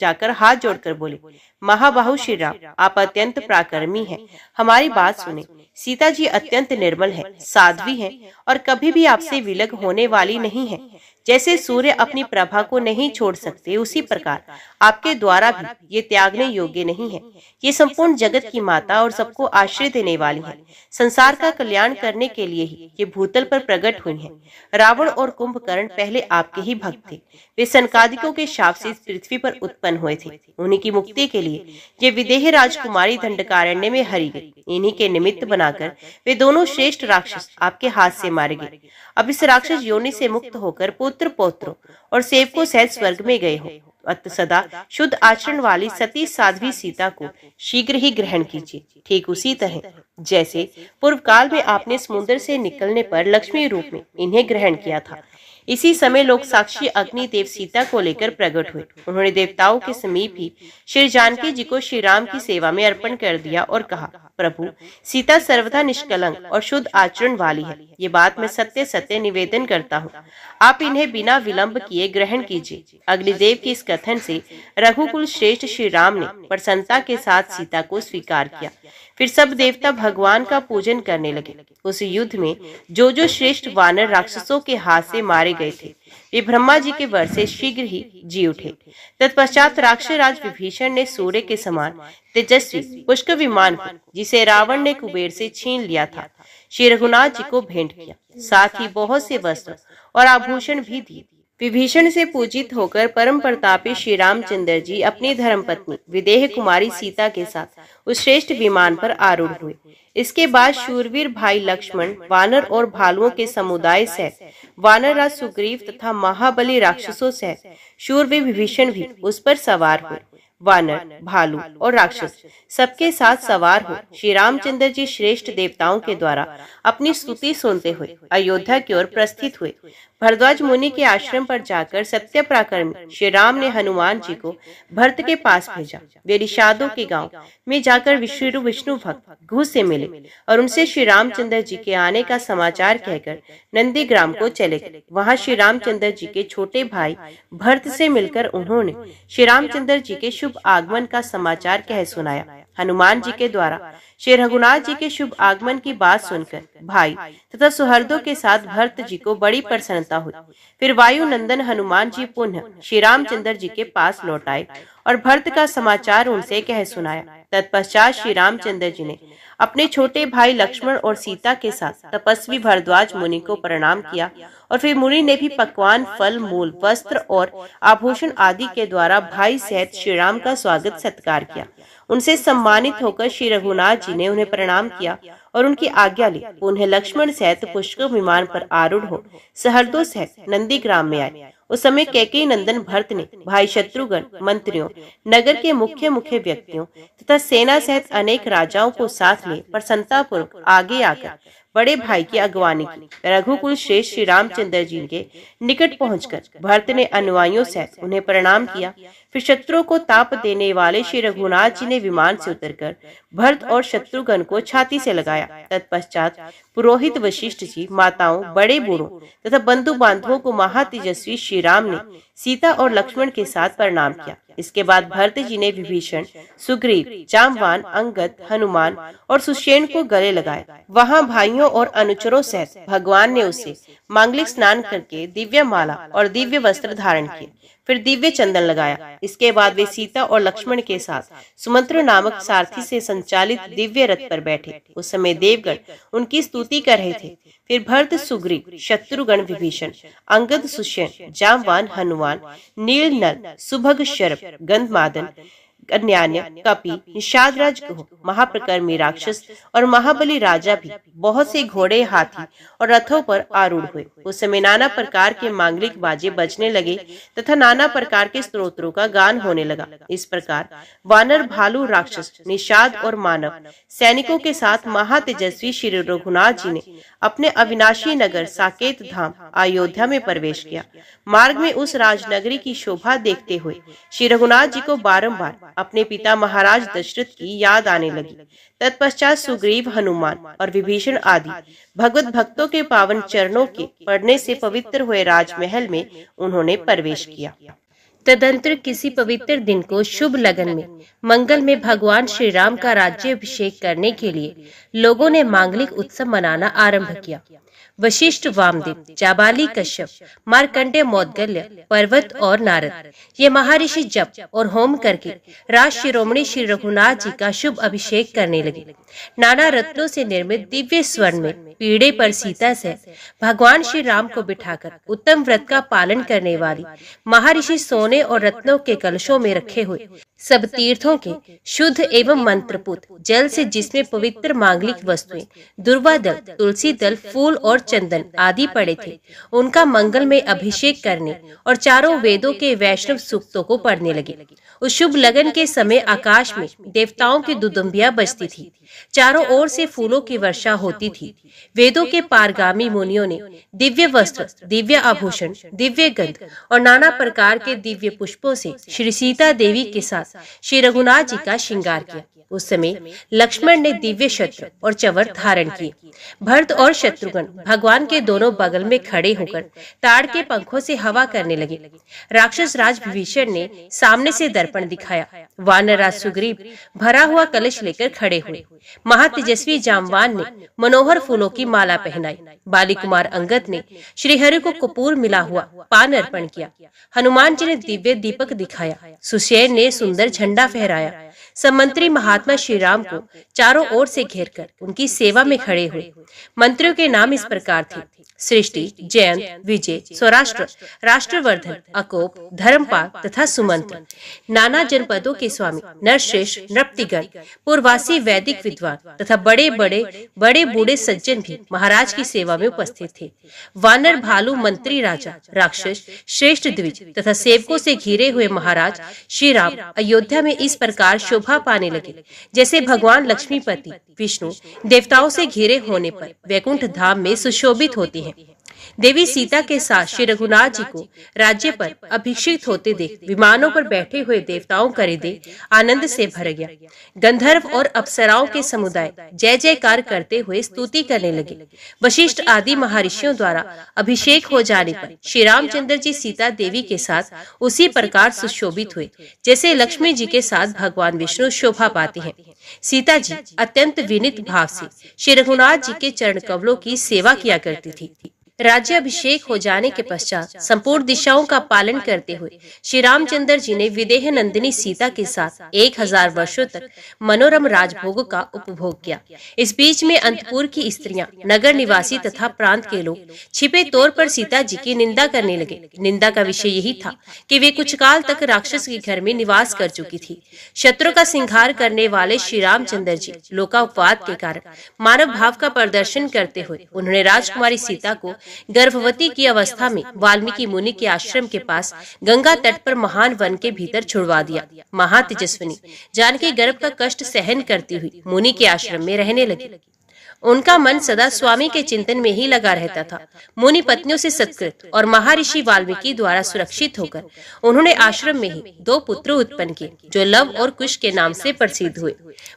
जाकर हाथ जोड़कर बोले, महाबाहु श्री राम, आप अत्यंत पराक्रमी हैं, हमारी बात सुने। सीता जी अत्यंत निर्मल है, साध्वी हैं और कभी भी आपसे विलग होने वाली नहीं है। जैसे सूर्य अपनी प्रभा को नहीं छोड़ सकते, उसी प्रकार आपके द्वारा भी ये त्यागने योग्य नहीं है। ये संपूर्ण जगत की माता और सबको आश्रय देने वाली है। संसार का कल्याण करने के लिए ही ये भूतल पर प्रकट हुई है। रावण और कुंभकर्ण पहले आपके ही भक्त थे। वे सनकादिकों के शाप से इस पृथ्वी पर उत्पन्न हुए थे। उन्हीं की मुक्ति के लिए ये विदेह राजकुमारी दंडकारण्य में हरी गई। इन्हीं के निमित्त बनाकर वे दोनों श्रेष्ठ राक्षस आपके हाथ से मारे गए। अब इस राक्षस योनि से मुक्त होकर पुत्र पौत्रों और सेवकों सहित स्वर्ग में गए हो। अत सदा शुद्ध आचरण वाली सती साध्वी सीता को शीघ्र ही ग्रहण कीजिए। ठीक उसी तरह जैसे पूर्व काल में आपने समुद्र से निकलने पर लक्ष्मी रूप में इन्हें ग्रहण किया था, इसी समय लोक साक्षी अग्नि देव सीता को लेकर प्रकट हुए। उन्होंने देवताओं के समीप ही श्री जानकी जी को श्री राम की सेवा में अर्पण कर दिया और कहा, प्रभु सीता सर्वथा निष्कलंक और शुद्ध आचरण वाली है। ये बात मैं सत्य सत्य निवेदन करता हूँ। आप इन्हें बिना विलंब किए ग्रहण कीजिए। अग्निदेव के इस कथन से रघुकुल श्रेष्ठ श्री राम ने प्रसन्नता के साथ सीता को स्वीकार किया। फिर सब देवता भगवान का पूजन करने लगे। उस युद्ध में जो श्रेष्ठ वानर राक्षसों के हाथ से मारे गए थे, वे ब्रह्मा जी के वर से शीघ्र ही जी उठे। तत्पश्चात राक्षसराज विभीषण ने सूर्य के समान तेजस्वी पुष्कर विमान को, जिसे रावण ने कुबेर से छीन लिया था, श्री रघुनाथ जी को भेंट किया। साथ ही बहुत से वस्त्र और आभूषण भी दिए। विभीषण से पूजित होकर परम प्रतापी श्री रामचंद्र जी अपनी धर्मपत्नी विदेह कुमारी सीता के साथ उस श्रेष्ठ विमान पर आरूढ़ हुए। इसके बाद शूरवीर भाई लक्ष्मण वानर और भालुओं के समुदाय सहित वानर राज सुग्रीव तथा महाबली राक्षसों सहित शूरवीर विभीषण भी उस पर सवार हुए। वानर, भालू और राक्षस सबके साथ सवार हो श्री रामचंद्र जी श्रेष्ठ देवताओं के द्वारा अपनी स्तुति सुनते हुए अयोध्या की ओर प्रस्थित हुए। भरद्वाज मुनि के आश्रम पर जाकर सत्य पराक्रमी श्री राम ने हनुमान जी को भरत के पास भेजा। वे निषादों के गांव में जाकर विष्णु भक्त घूस से मिले और उनसे श्री रामचंद्र जी के आने का समाचार कहकर नंदीग्राम को चले गए। वहां श्री रामचंद्र जी के छोटे भाई भरत से मिलकर उन्होंने श्री रामचंद्र जी के शुभ आगमन का समाचार कह सुनाया। हनुमान जी के द्वारा श्री रघुनाथ जी के शुभ आगमन की बात सुनकर भाई तथा सुहृदों के साथ भरत जी को बड़ी प्रसन्नता हुई। फिर वायु नंदन हनुमान जी पुनः श्री रामचंद्र जी के पास लौट आए और भरत का समाचार उनसे कह सुनाया। तत्पश्चात श्री रामचंद्र जी ने अपने छोटे भाई लक्ष्मण और सीता के साथ तपस्वी भरद्वाज मुनि को प्रणाम किया और फिर मुनि ने भी पकवान, फल, मूल, वस्त्र और आभूषण आदि के द्वारा भाई सहित श्री राम का स्वागत सत्कार किया। उनसे सम्मानित होकर श्री रघुनाथ जी ने उन्हें प्रणाम किया और उनकी आज्ञा ली। उन्हें लक्ष्मण सहित पुष्कर विमान पर आरूढ़ हो सहर्दों सहित नंदीग्राम में आए। उस समय कैकेयी नंदन भरत ने भाई शत्रुघ्न, मंत्रियों, नगर के मुख्य व्यक्तियों तथा सेना सहित अनेक राजाओं को साथ ले प्रसन्नता पूर्वक आगे आकर बड़े भाई की अगवानी की। रघुकुल श्रेष्ठ श्री रामचंद्र जी के निकट पहुंचकर भरत ने अनुयायियों सहित उन्हें प्रणाम किया। फिर शत्रुओं को ताप देने वाले श्री रघुनाथ जी ने विमान से उतरकर भरत और शत्रुघ्न को छाती से लगाया। तत्पश्चात पुरोहित वशिष्ठ जी, माताओं, बड़े बूढ़ों तथा बंधु बांधवों को महातेजस्वी श्री राम ने सीता और लक्ष्मण के साथ प्रणाम किया। इसके बाद भरत जी ने विभीषण, सुग्रीव, जामवान, अंगद, हनुमान और सुषेण को गले लगाया। वहां भाइयों और अनुचरों सहित भगवान ने उसे मांगलिक स्नान करके दिव्य माला और दिव्य वस्त्र धारण किए, फिर दिव्य चंदन लगाया। इसके बाद वे सीता और लक्ष्मण के साथ सुमंत्र नामक सारथी से संचालित दिव्य रथ पर बैठे। उस समय देवगण उनकी स्तुति कर रहे थे। फिर भरत, सुग्रीव, शत्रुघ्न, विभीषण, अंगद, सुषेण, जामवान, हनुमान, नील नल, सुभग, शरभ, गंधमादन, अन्यान्य, कपि, निषादराज, महाप्रकर्मी राक्षस और महाबली राजा भी बहुत से घोड़े, हाथी और रथों पर आरूढ़ हुए। उस समय नाना प्रकार के मांगलिक बाजे बजने लगे तथा नाना प्रकार के स्तोत्रों का गान होने लगा। इस प्रकार वानर, भालू, राक्षस, निषाद और मानव सैनिकों के साथ महातेजस्वी श्री रघुनाथ जी ने अपने अविनाशी नगर साकेत धाम अयोध्या में प्रवेश किया। मार्ग में उस राजनगरी की शोभा देखते हुए श्री रघुनाथ जी को बारंबार अपने पिता महाराज दशरथ की याद आने लगी। तत्पश्चात सुग्रीव, हनुमान और विभीषण आदि भगवत भक्तों के पावन चरणों के पढ़ने से पवित्र हुए राजमहल में उन्होंने प्रवेश किया। तदंतर किसी पवित्र दिन को शुभ लगन में मंगल में भगवान श्री राम का राज्य अभिषेक करने के लिए लोगों ने मांगलिक उत्सव मनाना आरंभ किया। वशिष्ठ, वामदेव, जाबाली, कश्यप, मार्कंडेय, मौद्गल्य, पर्वत और नारद। ये महर्षि जप और होम करके राज शिरोमणि श्री रघुनाथ जी का शुभ अभिषेक करने लगे। नाना रत्नों से निर्मित दिव्य स्वर्ण में पीढ़े पर सीता से भगवान श्री राम को बिठाकर उत्तम व्रत का पालन करने वाली महर्षि सोने और रत्नों के कलशों में रखे हुए सब तीर्थों के शुद्ध एवं मंत्रपूत जल से, जिसमें पवित्र मांगलिक वस्तुएं, दुर्वा दल, तुलसी दल, फूल और चंदन आदि पड़े थे, उनका मंगल में अभिषेक करने और चारों वेदों के वैष्णव सूक्तों को पढ़ने लगे। उस शुभ लगन के समय आकाश में देवताओं की दुदुम्बियां बजती थी, चारों ओर से फूलों की वर्षा होती थी। वेदों के पारगामी मुनियों ने दिव्य वस्त्र, दिव्य आभूषण, दिव्य गंध और नाना प्रकार के दिव्य पुष्पों से श्री सीता देवी के साथ श्री रघुनाथ जी का श्रृंगार किया। उस समय लक्ष्मण ने दिव्य शस्त्र और चवर धारण किए। भरत और शत्रुघ्न भगवान के दोनों बगल में खड़े होकर ताड़ के पंखों से हवा करने लगे। राक्षस राज विभीषण ने सामने से दर्पण दिखाया। वानर राज सुग्रीव भरा हुआ कलश लेकर खड़े हुए। महातेजस्वी जामवान ने मनोहर फूलों की माला पहनाई। बाली कुमार अंगद ने श्रीहरि को कपूर मिला हुआ पान अर्पण किया। हनुमान जी ने दिव्य दीपक दिखाया। सुशेन ने सुंदर झंडा फहराया। समंत्री महात्मा श्री राम को चारों ओर से घेरकर उनकी सेवा में खड़े हुए। मंत्रियों के नाम इस प्रकार थे: सृष्टि, जयंत, विजय, सौराष्ट्र, राष्ट्रवर्धन, अकोप, धर्मपाल तथा सुमंत्र। नाना जनपदों के स्वामी, नरश्रेष्ठ, नृपतिगण, पूर्ववासी वैदिक विद्वान तथा बड़े बूढ़े सज्जन भी महाराज की सेवा में उपस्थित थे। वानर, भालू, मंत्री, राजा, राक्षस, श्रेष्ठ द्विज तथा सेवकों से घिरे हुए महाराज श्री राम अयोध्या में इस प्रकार शोभा पाने लगे जैसे भगवान लक्ष्मीपति विष्णु देवताओं से घिरे होने पर वैकुंठ धाम में सुशोभित होते हैं। देवी सीता के साथ श्री रघुनाथ जी को राज्य पर अभिषिक्त होते देख विमानों पर बैठे हुए देवताओं का हृदय आनंद से भर गया। गंधर्व और अप्सराओं के समुदाय जय जयकार करते हुए स्तुति करने लगे। वशिष्ठ आदि महर्षियों द्वारा अभिषेक हो जाने पर श्री रामचंद्र जी सीता देवी के साथ उसी प्रकार सुशोभित हुए जैसे लक्ष्मी जी के साथ भगवान विष्णु शोभा पाते हैं। सीता जी अत्यंत विनीत भाव से श्री रघुनाथ जी के चरण कमलों की सेवा किया करती थी। राज्याभिषेक हो जाने के पश्चात संपूर्ण दिशाओं का पालन करते हुए श्री रामचंद्र जी ने विदेह नंदिनी सीता के साथ 1000 वर्षों तक मनोरम राजभोग का उपभोग किया। इस बीच में अंतपुर की स्त्रियां, नगर निवासी तथा प्रांत के लोग छिपे तौर पर सीता जी की निंदा करने लगे। निंदा का विषय यही था कि वे कुछ काल तक राक्षस के घर में निवास कर चुकी थी। शत्रु का संहार करने वाले श्री रामचंद्र जी लोकापवाद के कारण मानव भाव का प्रदर्शन करते हुए उन्होंने राजकुमारी सीता को गर्भवती की अवस्था में वाल्मीकि मुनि के आश्रम के पास गंगा तट पर महान वन के भीतर छुड़वा दिया। महातेजस्विनी जानकी गर्भ का कष्ट सहन करती हुई मुनि के आश्रम में रहने लगी। उनका मन सदा स्वामी के चिंतन में ही लगा रहता था। मुनि पत्नियों से सत्कृत और महर्षि वाल्मीकि द्वारा सुरक्षित होकर उन्होंने आश्रम में ही 2 पुत्र उत्पन्न किए जो लव और कुश के नाम से प्रसिद्ध हुए।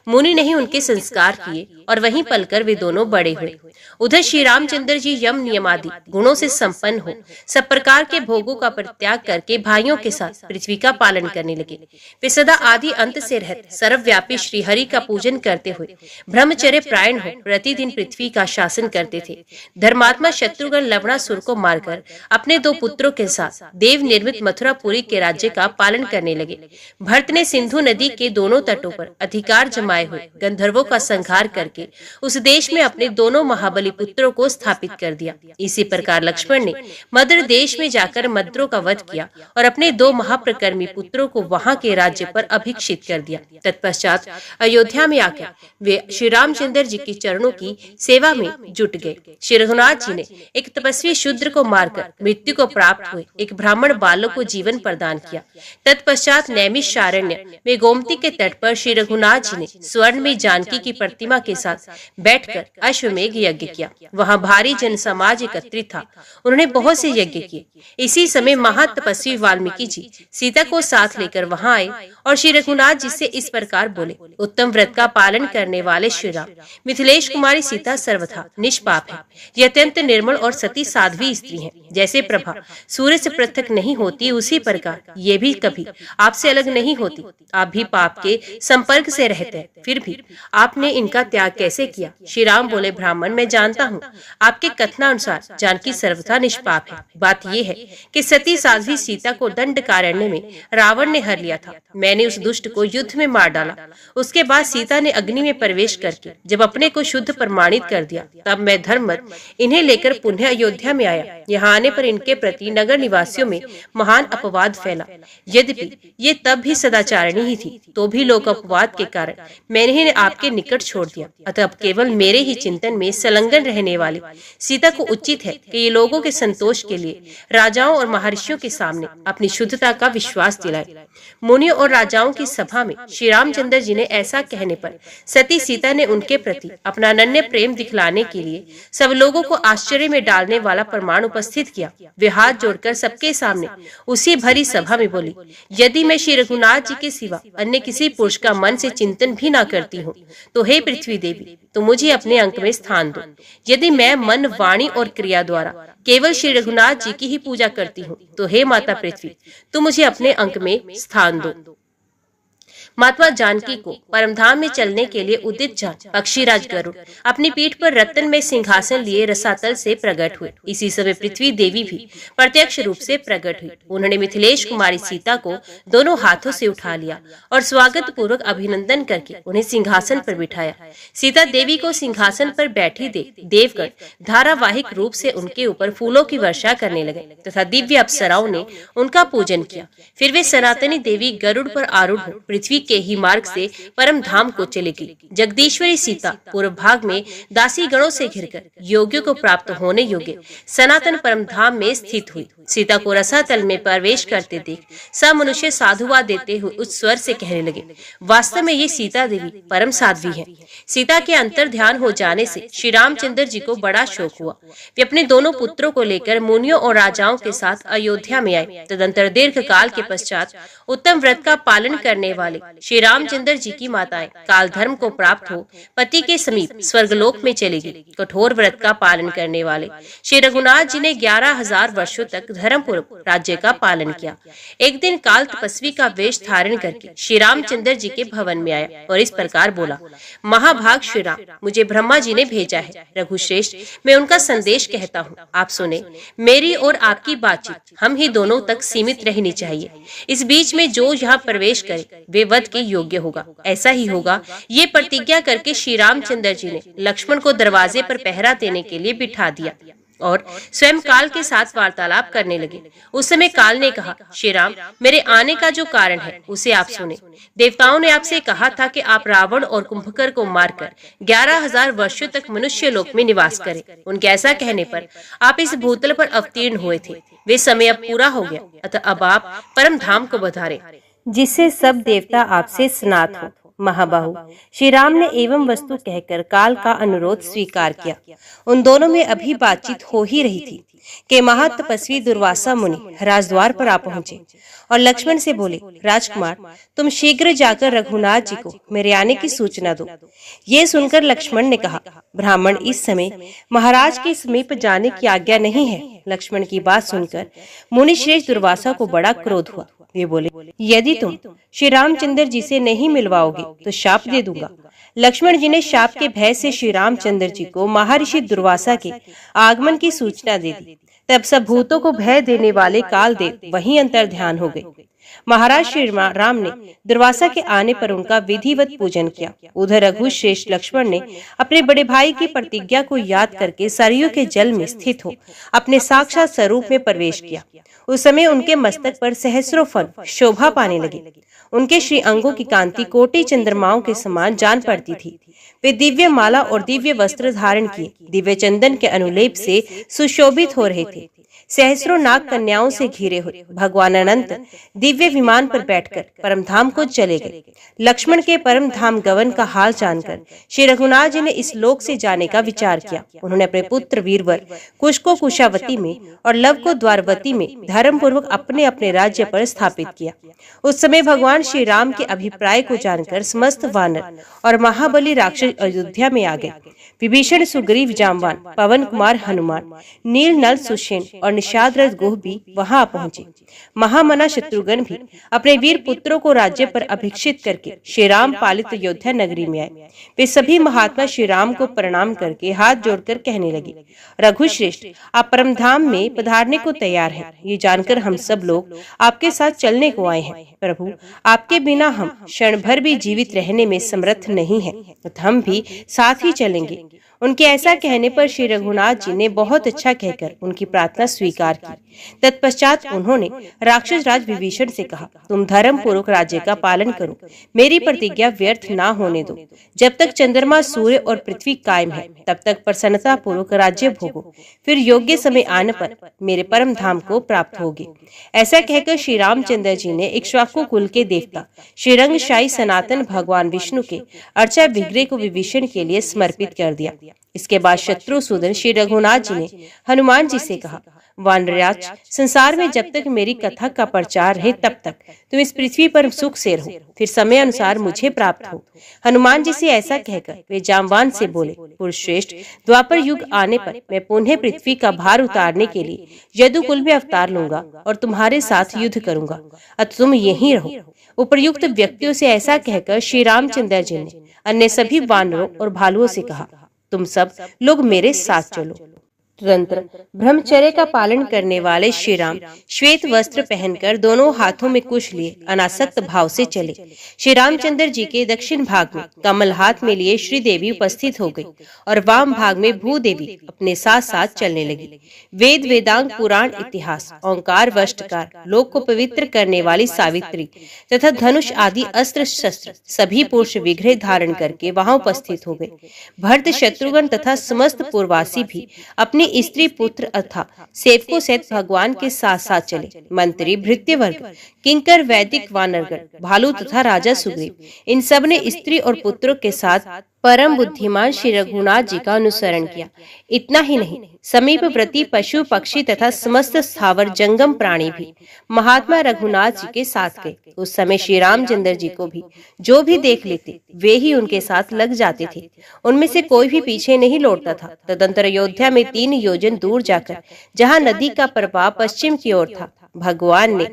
मुनि ने ही उनके संस्कार किए और वहीं पलकर वे दोनों बड़े हुए। उधर श्री रामचंद्र जी यम नियमादि गुणों से संपन्न हो सब प्रकार के भोगों का परित्याग करके भाइयों के साथ पृथ्वी का पालन करने लगे। वे सदा आदि अंत से रहित सर्वव्यापी श्री हरि का पूजन करते हुए ब्रह्मचर्य प्रायण हो प्रतिदिन पृथ्वी का शासन करते थे। धर्मात्मा शत्रुघ्न लवणासुर को मारकर अपने 2 पुत्रों के साथ देव निर्मित मथुरापुरी के राज्य का पालन करने लगे। भरत ने सिंधु नदी के दोनों तटों पर अधिकार जमाए हुए गंधर्वों का संहार करके उस देश में अपने दोनों महाबली पुत्रों को स्थापित कर दिया। इसी प्रकार लक्ष्मण ने मद्र देश में जाकर मद्रों का वध किया और अपने 2 महाप्रकर्मी पुत्रों को वहां के राज्य पर अभिषिक्त कर दिया। तत्पश्चात अयोध्या में आकर वे श्री रामचंद्र जी के चरणों की सेवा में जुट गए। श्री रघुनाथ जी ने एक तपस्वी शूद्र को मारकर मृत्यु को प्राप्त हुए एक ब्राह्मण बालक को जीवन प्रदान किया। तत्पश्चात नैमिषारण्य में गोमती के तट पर श्री रघुनाथ जी ने स्वर्ण में जानकी की प्रतिमा के साथ बैठकर अश्वमेघ यज्ञ किया। वहां भारी जन समाज एकत्रित था। उन्होंने बहुत से यज्ञ किए। इसी समय महातपस्वी वाल्मीकि जी सीता को साथ लेकर वहां आए और श्री रघुनाथ जी से इस प्रकार बोले: उत्तम व्रत का पालन करने वाले श्री राम, मिथिलेश कुमार कुमारी सीता सर्वथा निष्पाप है। ये अत्यंत निर्मल और सती साध्वी स्त्री है। जैसे प्रभा सूर्य से पृथक नहीं होती, उसी प्रकार ये भी कभी आपसे अलग नहीं होती। आप भी पाप के संपर्क से रहते हैं, फिर भी आपने इनका त्याग कैसे किया? श्री राम बोले, ब्राह्मण, मैं जानता हूँ आपके कथनानुसार जानकी सर्वथा निष्पाप है। बात यह है कि सती साध्वी सीता को दंडकारण्य में रावण ने हर लिया था। मैंने उस दुष्ट को युद्ध में मार डाला। उसके बाद सीता ने अग्नि में प्रवेश करके जब अपने को शुद्ध प्रमाणित कर दिया, तब मैं धर्ममत इन्हें लेकर पुनः अयोध्या में आया। यहाँ आने पर इनके प्रति नगर निवासियों में महान अपवाद फैला। यद्यपि ये तब भी सदाचारिणी ही थी, तो भी लोक अपवाद के कारण मैंने इन्हें आपके निकट छोड़ दिया। अतः अब केवल मेरे ही चिंतन में संलग्न रहने वाली सीता को उचित है कि ये लोगों के संतोष के लिए राजाओं और महर्षियों के सामने अपनी शुद्धता का विश्वास दिलाए। मुनियों और राजाओं की सभा में श्री रामचंद्र जी ने ऐसा कहने पर सती सीता ने उनके प्रति अपना अनन्य प्रेम दिखलाने के लिए सब लोगों को आश्चर्य में डालने वाला प्रमाण उपस्थित किया। वे हाथ जोड़कर सबके सामने उसी भरी सभा में बोली, यदि मैं श्री रघुनाथ जी के सिवा अन्य किसी पुरुष का मन से चिंतन भी ना करती हूँ, तो हे पृथ्वी देवी, तो मुझे अपने अंक में स्थान दो। यदि मैं मन, वाणी और क्रिया द्वारा केवल श्री रघुनाथ जी की ही पूजा करती हूँ, तो हे माता पृथ्वी, तो मुझे अपने अंक में स्थान दो। महात्मा जानकी को परमधाम में चलने के लिए उदित जान पक्षीराज गरुड़ अपनी पीठ पर रत्न में सिंहासन लिए रसातल से प्रकट हुए। इसी समय पृथ्वी देवी भी प्रत्यक्ष रूप से प्रकट हुई। उन्होंने मिथिलेश कुमारी सीता को दोनों हाथों से उठा लिया और स्वागत पूर्वक अभिनंदन करके उन्हें सिंहासन पर बिठाया। सीता देवी को सिंहासन पर बैठी देख देवगण धारावाहिक रूप से उनके ऊपर फूलों की वर्षा करने लगे तथा दिव्य अप्सराओं ने उनका पूजन किया। फिर वे सनातनी देवी गरुड़ पर आरूढ़ हो पृथ्वी के ही मार्ग से परम धाम को चलेगी। जगदीश्वरी सीता पूर्व भाग में दासी गणों से घिरकर योगियों को प्राप्त होने योग्य सनातन परम धाम में स्थित हुई। सीता को रसातल में प्रवेश करते देख सब मनुष्य साधुवाद देते हुए उच्च स्वर से कहने लगे, वास्तव में ये सीता देवी परम साध्वी है। सीता के अंतर ध्यान हो जाने से श्री रामचंद्र जी को बड़ा शोक हुआ। वे अपने दोनों पुत्रों को लेकर मुनियों और राजाओं के साथ अयोध्या में आए। तदंतर दीर्घ काल के पश्चात उत्तम व्रत का पालन करने वाले श्री रामचंद्र जी की माताएं काल धर्म को प्राप्त हो पति के समीप स्वर्गलोक में चलेगी। कठोर व्रत का पालन करने वाले श्री रघुनाथ जी ने 11,000 वर्षों तक धर्म पूर्वक राज्य का पालन किया। एक दिन काल तपस्वी का वेश धारण करके श्री रामचंद्र जी के भवन में आया और इस प्रकार बोला, महाभाग श्री राम, मुझे ब्रह्मा जी ने भेजा है। रघुश्रेष्ठ, मैं उनका संदेश कहता हूँ, आप सुने। मेरी और आपकी बातचीत हम ही दोनों तक सीमित रहनी चाहिए। इस बीच में जो यहाँ प्रवेश करे वे वध के योग्य होगा। ऐसा ही होगा, ये प्रतिज्ञा करके श्री रामचंद्र जी ने लक्ष्मण को दरवाजे पर पहरा देने के लिए बिठा दिया और स्वयं काल के साथ वार्तालाप करने लगे। उस समय काल ने कहा, श्री राम, मेरे आने का जो कारण है उसे आप सुने। देवताओं ने आपसे कहा था कि आप रावण और कुंभकर्ण को मारकर 11,000 वर्षों तक मनुष्य लोक में निवास करें। उनके ऐसा कहने पर आप इस भूतल पर अवतीर्ण हुए थे। वे समय अब पूरा हो गया, अतः अब आप परम धाम को बधारें, जिससे सब देवता आपसे स्नात हो। महाबाहु, श्री राम ने एवं वस्तु कहकर काल का अनुरोध स्वीकार किया। उन दोनों में अभी बातचीत हो ही रही थी कि महातपस्वी दुर्वासा मुनि राजद्वार पर आ पहुंचे और लक्ष्मण से बोले, राजकुमार, तुम शीघ्र जाकर रघुनाथ जी को मेरे आने की सूचना दो। ये सुनकर लक्ष्मण ने कहा, ब्राह्मण, इस समय महाराज के समीप जाने की आज्ञा नहीं है। लक्ष्मण की बात सुनकर मुनि श्रेष्ठ दुर्वासा को बड़ा क्रोध हुआ। वे बोले, यदि तुम श्री रामचंद्र जी से नहीं मिलवाओगे तो शाप दे दूंगा। लक्ष्मण जी ने शाप के भय से श्री रामचंद्र जी को महर्षि दुर्वासा के आगमन की सूचना दे दी। तब सब भूतों को भय देने वाले कालदेव वहीं अंतर ध्यान हो गए। महाराज श्री राम ने दुर्वासा के आने पर उनका विधिवत पूजन किया। उधर रघुश्रेष्ठ लक्ष्मण ने अपने बड़े भाई की प्रतिज्ञा को याद करके सरयू के जल में स्थित हो अपने साक्षात स्वरूप में प्रवेश किया। उस समय उनके मस्तक पर सहस्रों फल शोभा पाने लगे। उनके श्री अंगों की कांति कोटि चंद्रमाओं के समान जान पड़ती थी। वे दिव्य माला और दिव्य वस्त्र धारण किए दिव्य चंदन के अनुलेप से सुशोभित हो रहे थे। सहस्रों नाग कन्याओं से घिरे हुए भगवान अनंत दिव्य विमान पर बैठकर परमधाम को चले गए। लक्ष्मण के परम धाम गमन का हाल जानकर श्री रघुनाथ जी ने इस लोक से जाने का विचार किया। उन्होंने अपने पुत्र वीरवर कुश को कुशावती में और लव को द्वारवती में धर्म पूर्वक अपने अपने राज्य पर स्थापित किया। उस समय भगवान श्री राम के अभिप्राय को जानकर समस्त वानर और महाबली राक्षस अयोध्या में आ गए। विभीषण, सुग्रीव, जामवान, पवन कुमार हनुमान, नील नल सुषेण और निषाद रथ गोह भी वहां पहुंचे। महामना शत्रुघ्न भी अपने वीर पुत्रों को राज्य पर अभिषिक्त करके श्री राम पालित अयोध्या नगरी में आए। वे सभी महात्मा श्री राम को प्रणाम करके हाथ जोड़कर कहने लगे, रघुश्रेष्ठ, आप परमधाम में पधारने को तैयार हैं। ये जानकर हम सब लोग आपके साथ चलने को आए हैं। प्रभु, आपके बिना हम क्षण भर भी जीवित रहने में समर्थ नहीं हैं, तो हम भी साथ ही चलेंगे। उनके ऐसा कहने पर श्री रघुनाथ जी ने बहुत अच्छा कहकर उनकी प्रार्थना स्वीकार की। तत्पश्चात उन्होंने राक्षस राज विभीषण से कहा, तुम धर्म पूर्वक राज्य का पालन करो, मेरी प्रतिज्ञा व्यर्थ ना होने दो। जब तक चंद्रमा, सूर्य और पृथ्वी कायम है, तब तक प्रसन्नता पूर्वक राज्य भोगो, फिर योग्य समय आने पर मेरे परम धाम को प्राप्त होगे। ऐसा कहकर श्री रामचंद्र जी ने इक्ष्वाकु कुल के देवता श्री रंगशाही सनातन भगवान विष्णु के अर्चा विग्रह को विभीषण के लिए समर्पित कर दिया। इसके बाद शत्रुसूदन श्री रघुनाथ जी ने हनुमान जी से कहा, वानरराज, संसार में जब तक मेरी कथा का प्रचार रहे तब तक तुम इस पृथ्वी पर सुख से रहो, फिर समय अनुसार मुझे प्राप्त हो। हनुमान जी से ऐसा कहकर वे जामवान से बोले, पुरुषश्रेष्ठ, द्वापर युग आने पर मैं पुनः पृथ्वी का भार उतारने के लिए यदुकुल में अवतार लूंगा और तुम्हारे साथ युद्ध करूंगा, अतः तुम यहीं रहो। उपर्युक्त व्यक्तियों से ऐसा कहकर श्री रामचंद्र जी ने अन्य सभी वानरों और भालुओं से कहा, तुम सब लोग मेरे साथ चलो। तुरंत ब्रह्मचर्य का पालन करने वाले श्री राम श्वेत वस्त्र पहनकर दोनों हाथों में कुश लिए अनासक्त भाव से चले। श्री रामचंद्र जी के दक्षिण भाग में कमल हाथ में लिए श्री देवी उपस्थित हो गई और वाम भाग में भूदेवी अपने साथ साथ चलने लगी। वेद, वेदांग, पुराण, इतिहास, ओंकार, वष्टकार, लोक को पवित्र करने वाली सावित्री तथा धनुष आदि अस्त्र शस्त्र सभी पुरुष विग्रह धारण करके वहां उपस्थित हो गए। भरत, शत्रुघ्न तथा समस्त पूर्ववासी भी अपने स्त्री पुत्र अर्थात सेवकों सहित भगवान के साथ साथ चले। मंत्री, भृत्य वर्ग, किंकर, वैदिक, वानरगण, भालू तथा राजा सुग्रीव, इन सब ने स्त्री और पुत्रों के साथ परम बुद्धिमान श्री रघुनाथ जी का अनुसरण किया। इतना ही नहीं, समीपवर्ती पशु, पक्षी तथा समस्त स्थावर जंगम प्राणी भी महात्मा रघुनाथ जी के साथ गए। उस समय श्री रामचंद्र जी को भी जो भी देख लेते वे ही उनके साथ लग जाते थे। उनमें से कोई भी पीछे नहीं लौटता था। तदंतर अयोध्या में 3 योजन दूर जाकर जहाँ नदी का प्रवाह पश्चिम की ओर था, भगवान ने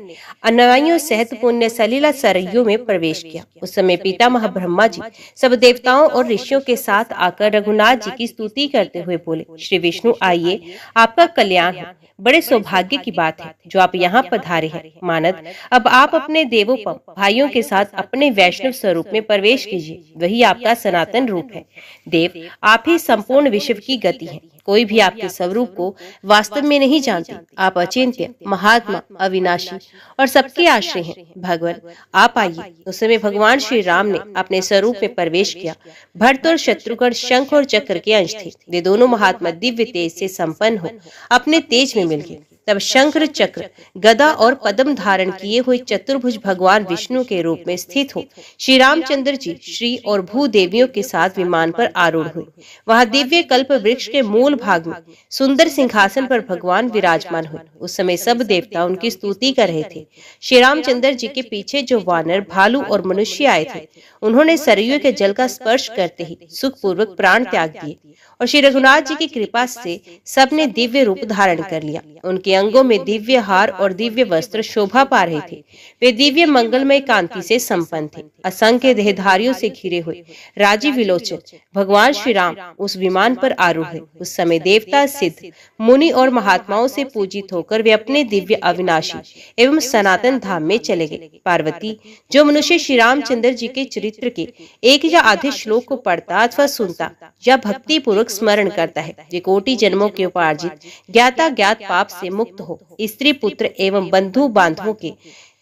अनुयायियों सहित पुण्य सलीला सरयू में प्रवेश किया। उस समय पितामह ब्रह्मा जी सब देवताओं और ऋषियों के साथ आकर रघुनाथ जी की स्तुति करते हुए बोले, श्री विष्णु, आइए, आपका कल्याण हो। बड़े सौभाग्य की बात है जो आप यहाँ पधारे हैं। मानद, अब आप अपने देवोपम भाइयों के साथ अपने वैष्णव स्वरूप में प्रवेश कीजिए, वही आपका सनातन रूप है। देव, आप ही संपूर्ण विश्व की गति है। कोई भी आपके स्वरूप को वास्तव में नहीं जानते। आप अचिंत्य, महात्मा, अविनाशी और सबके आश्रय हैं। भगवान, आप आइए। उस समय भगवान श्री राम ने अपने स्वरूप में प्रवेश किया। भरत और शत्रुघ्न शंख और चक्र के अंश थे। वे दोनों महात्मा दिव्य तेज से संपन्न हो अपने तेज में मिल गए। तब शंकर, चक्र, गदा और पद्म धारण किए हुए चतुर्भुज भगवान विष्णु के रूप में स्थित हो श्री रामचंद्र जी श्री और भू देवियों के साथ विमान पर आरूढ़ हुए। वहां दिव्य कल्प वृक्ष के मूल भाग में सुंदर सिंहासन पर भगवान विराजमान हुए। उस समय सब देवता उनकी स्तुति कर रहे थे। श्री रामचंद्र जी के पीछे जो वानर, भालू और मनुष्य आए थे, उन्होंने सरयू के जल का स्पर्श करते ही सुखपूर्वक प्राण त्याग दिए और श्री रघुनाथ जी की कृपा से सबने दिव्य रूप धारण कर लिया। उनके अंगों में दिव्य हार और दिव्य वस्त्र शोभा पा रहे थे। वे दिव्य मंगलमय कांति से संपन्न थे। असंख्य देहधारियों से घिरे हुए राजीव विलोचन भगवान श्री राम उस विमान पर आरूढ़ हुए। उस समय देवता, सिद्ध, मुनि और महात्माओं से पूजित होकर वे अपने दिव्य, अविनाशी एवं सनातन धाम में चले गए। पार्वती, जो मनुष्य श्री रामचंद्र जी के चरित्र के एक या आधे श्लोक को पढ़ता अथवा सुनता या भक्ति पूर्वक स्मरण करता है, वे कोटि जन्मों के उपार्जित ज्ञाता ज्ञात पाप से मुक्त हो स्त्री, पुत्र एवं बंधु बांधवों के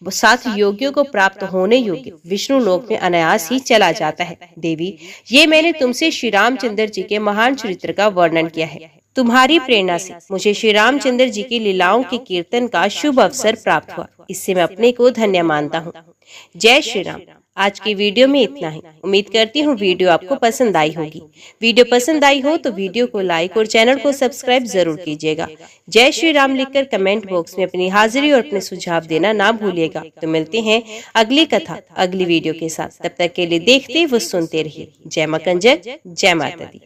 साथ योगियों को प्राप्त होने योग्य विष्णु लोक में अनायास ही चला जाता है। देवी, ये मैंने तुमसे श्री रामचंद्र जी के महान चरित्र का वर्णन किया है। तुम्हारी प्रेरणा से मुझे श्री रामचंद्र जी की लीलाओं के कीर्तन का शुभ अवसर प्राप्त हुआ। इससे मैं अपने को धन्य मानता हूँ। जय श्री राम। आज की वीडियो में इतना ही। उम्मीद करती हूँ वीडियो आपको पसंद आई होगी। वीडियो पसंद आई हो तो वीडियो को लाइक और चैनल को सब्सक्राइब जरूर कीजिएगा। जय श्री राम लिखकर कमेंट बॉक्स में अपनी हाजिरी और अपने सुझाव देना ना भूलिएगा। तो मिलते हैं अगली कथा अगली वीडियो के साथ। तब तक के लिए देखते व सुनते रहिए। जय मां कंजक, जय माता दी।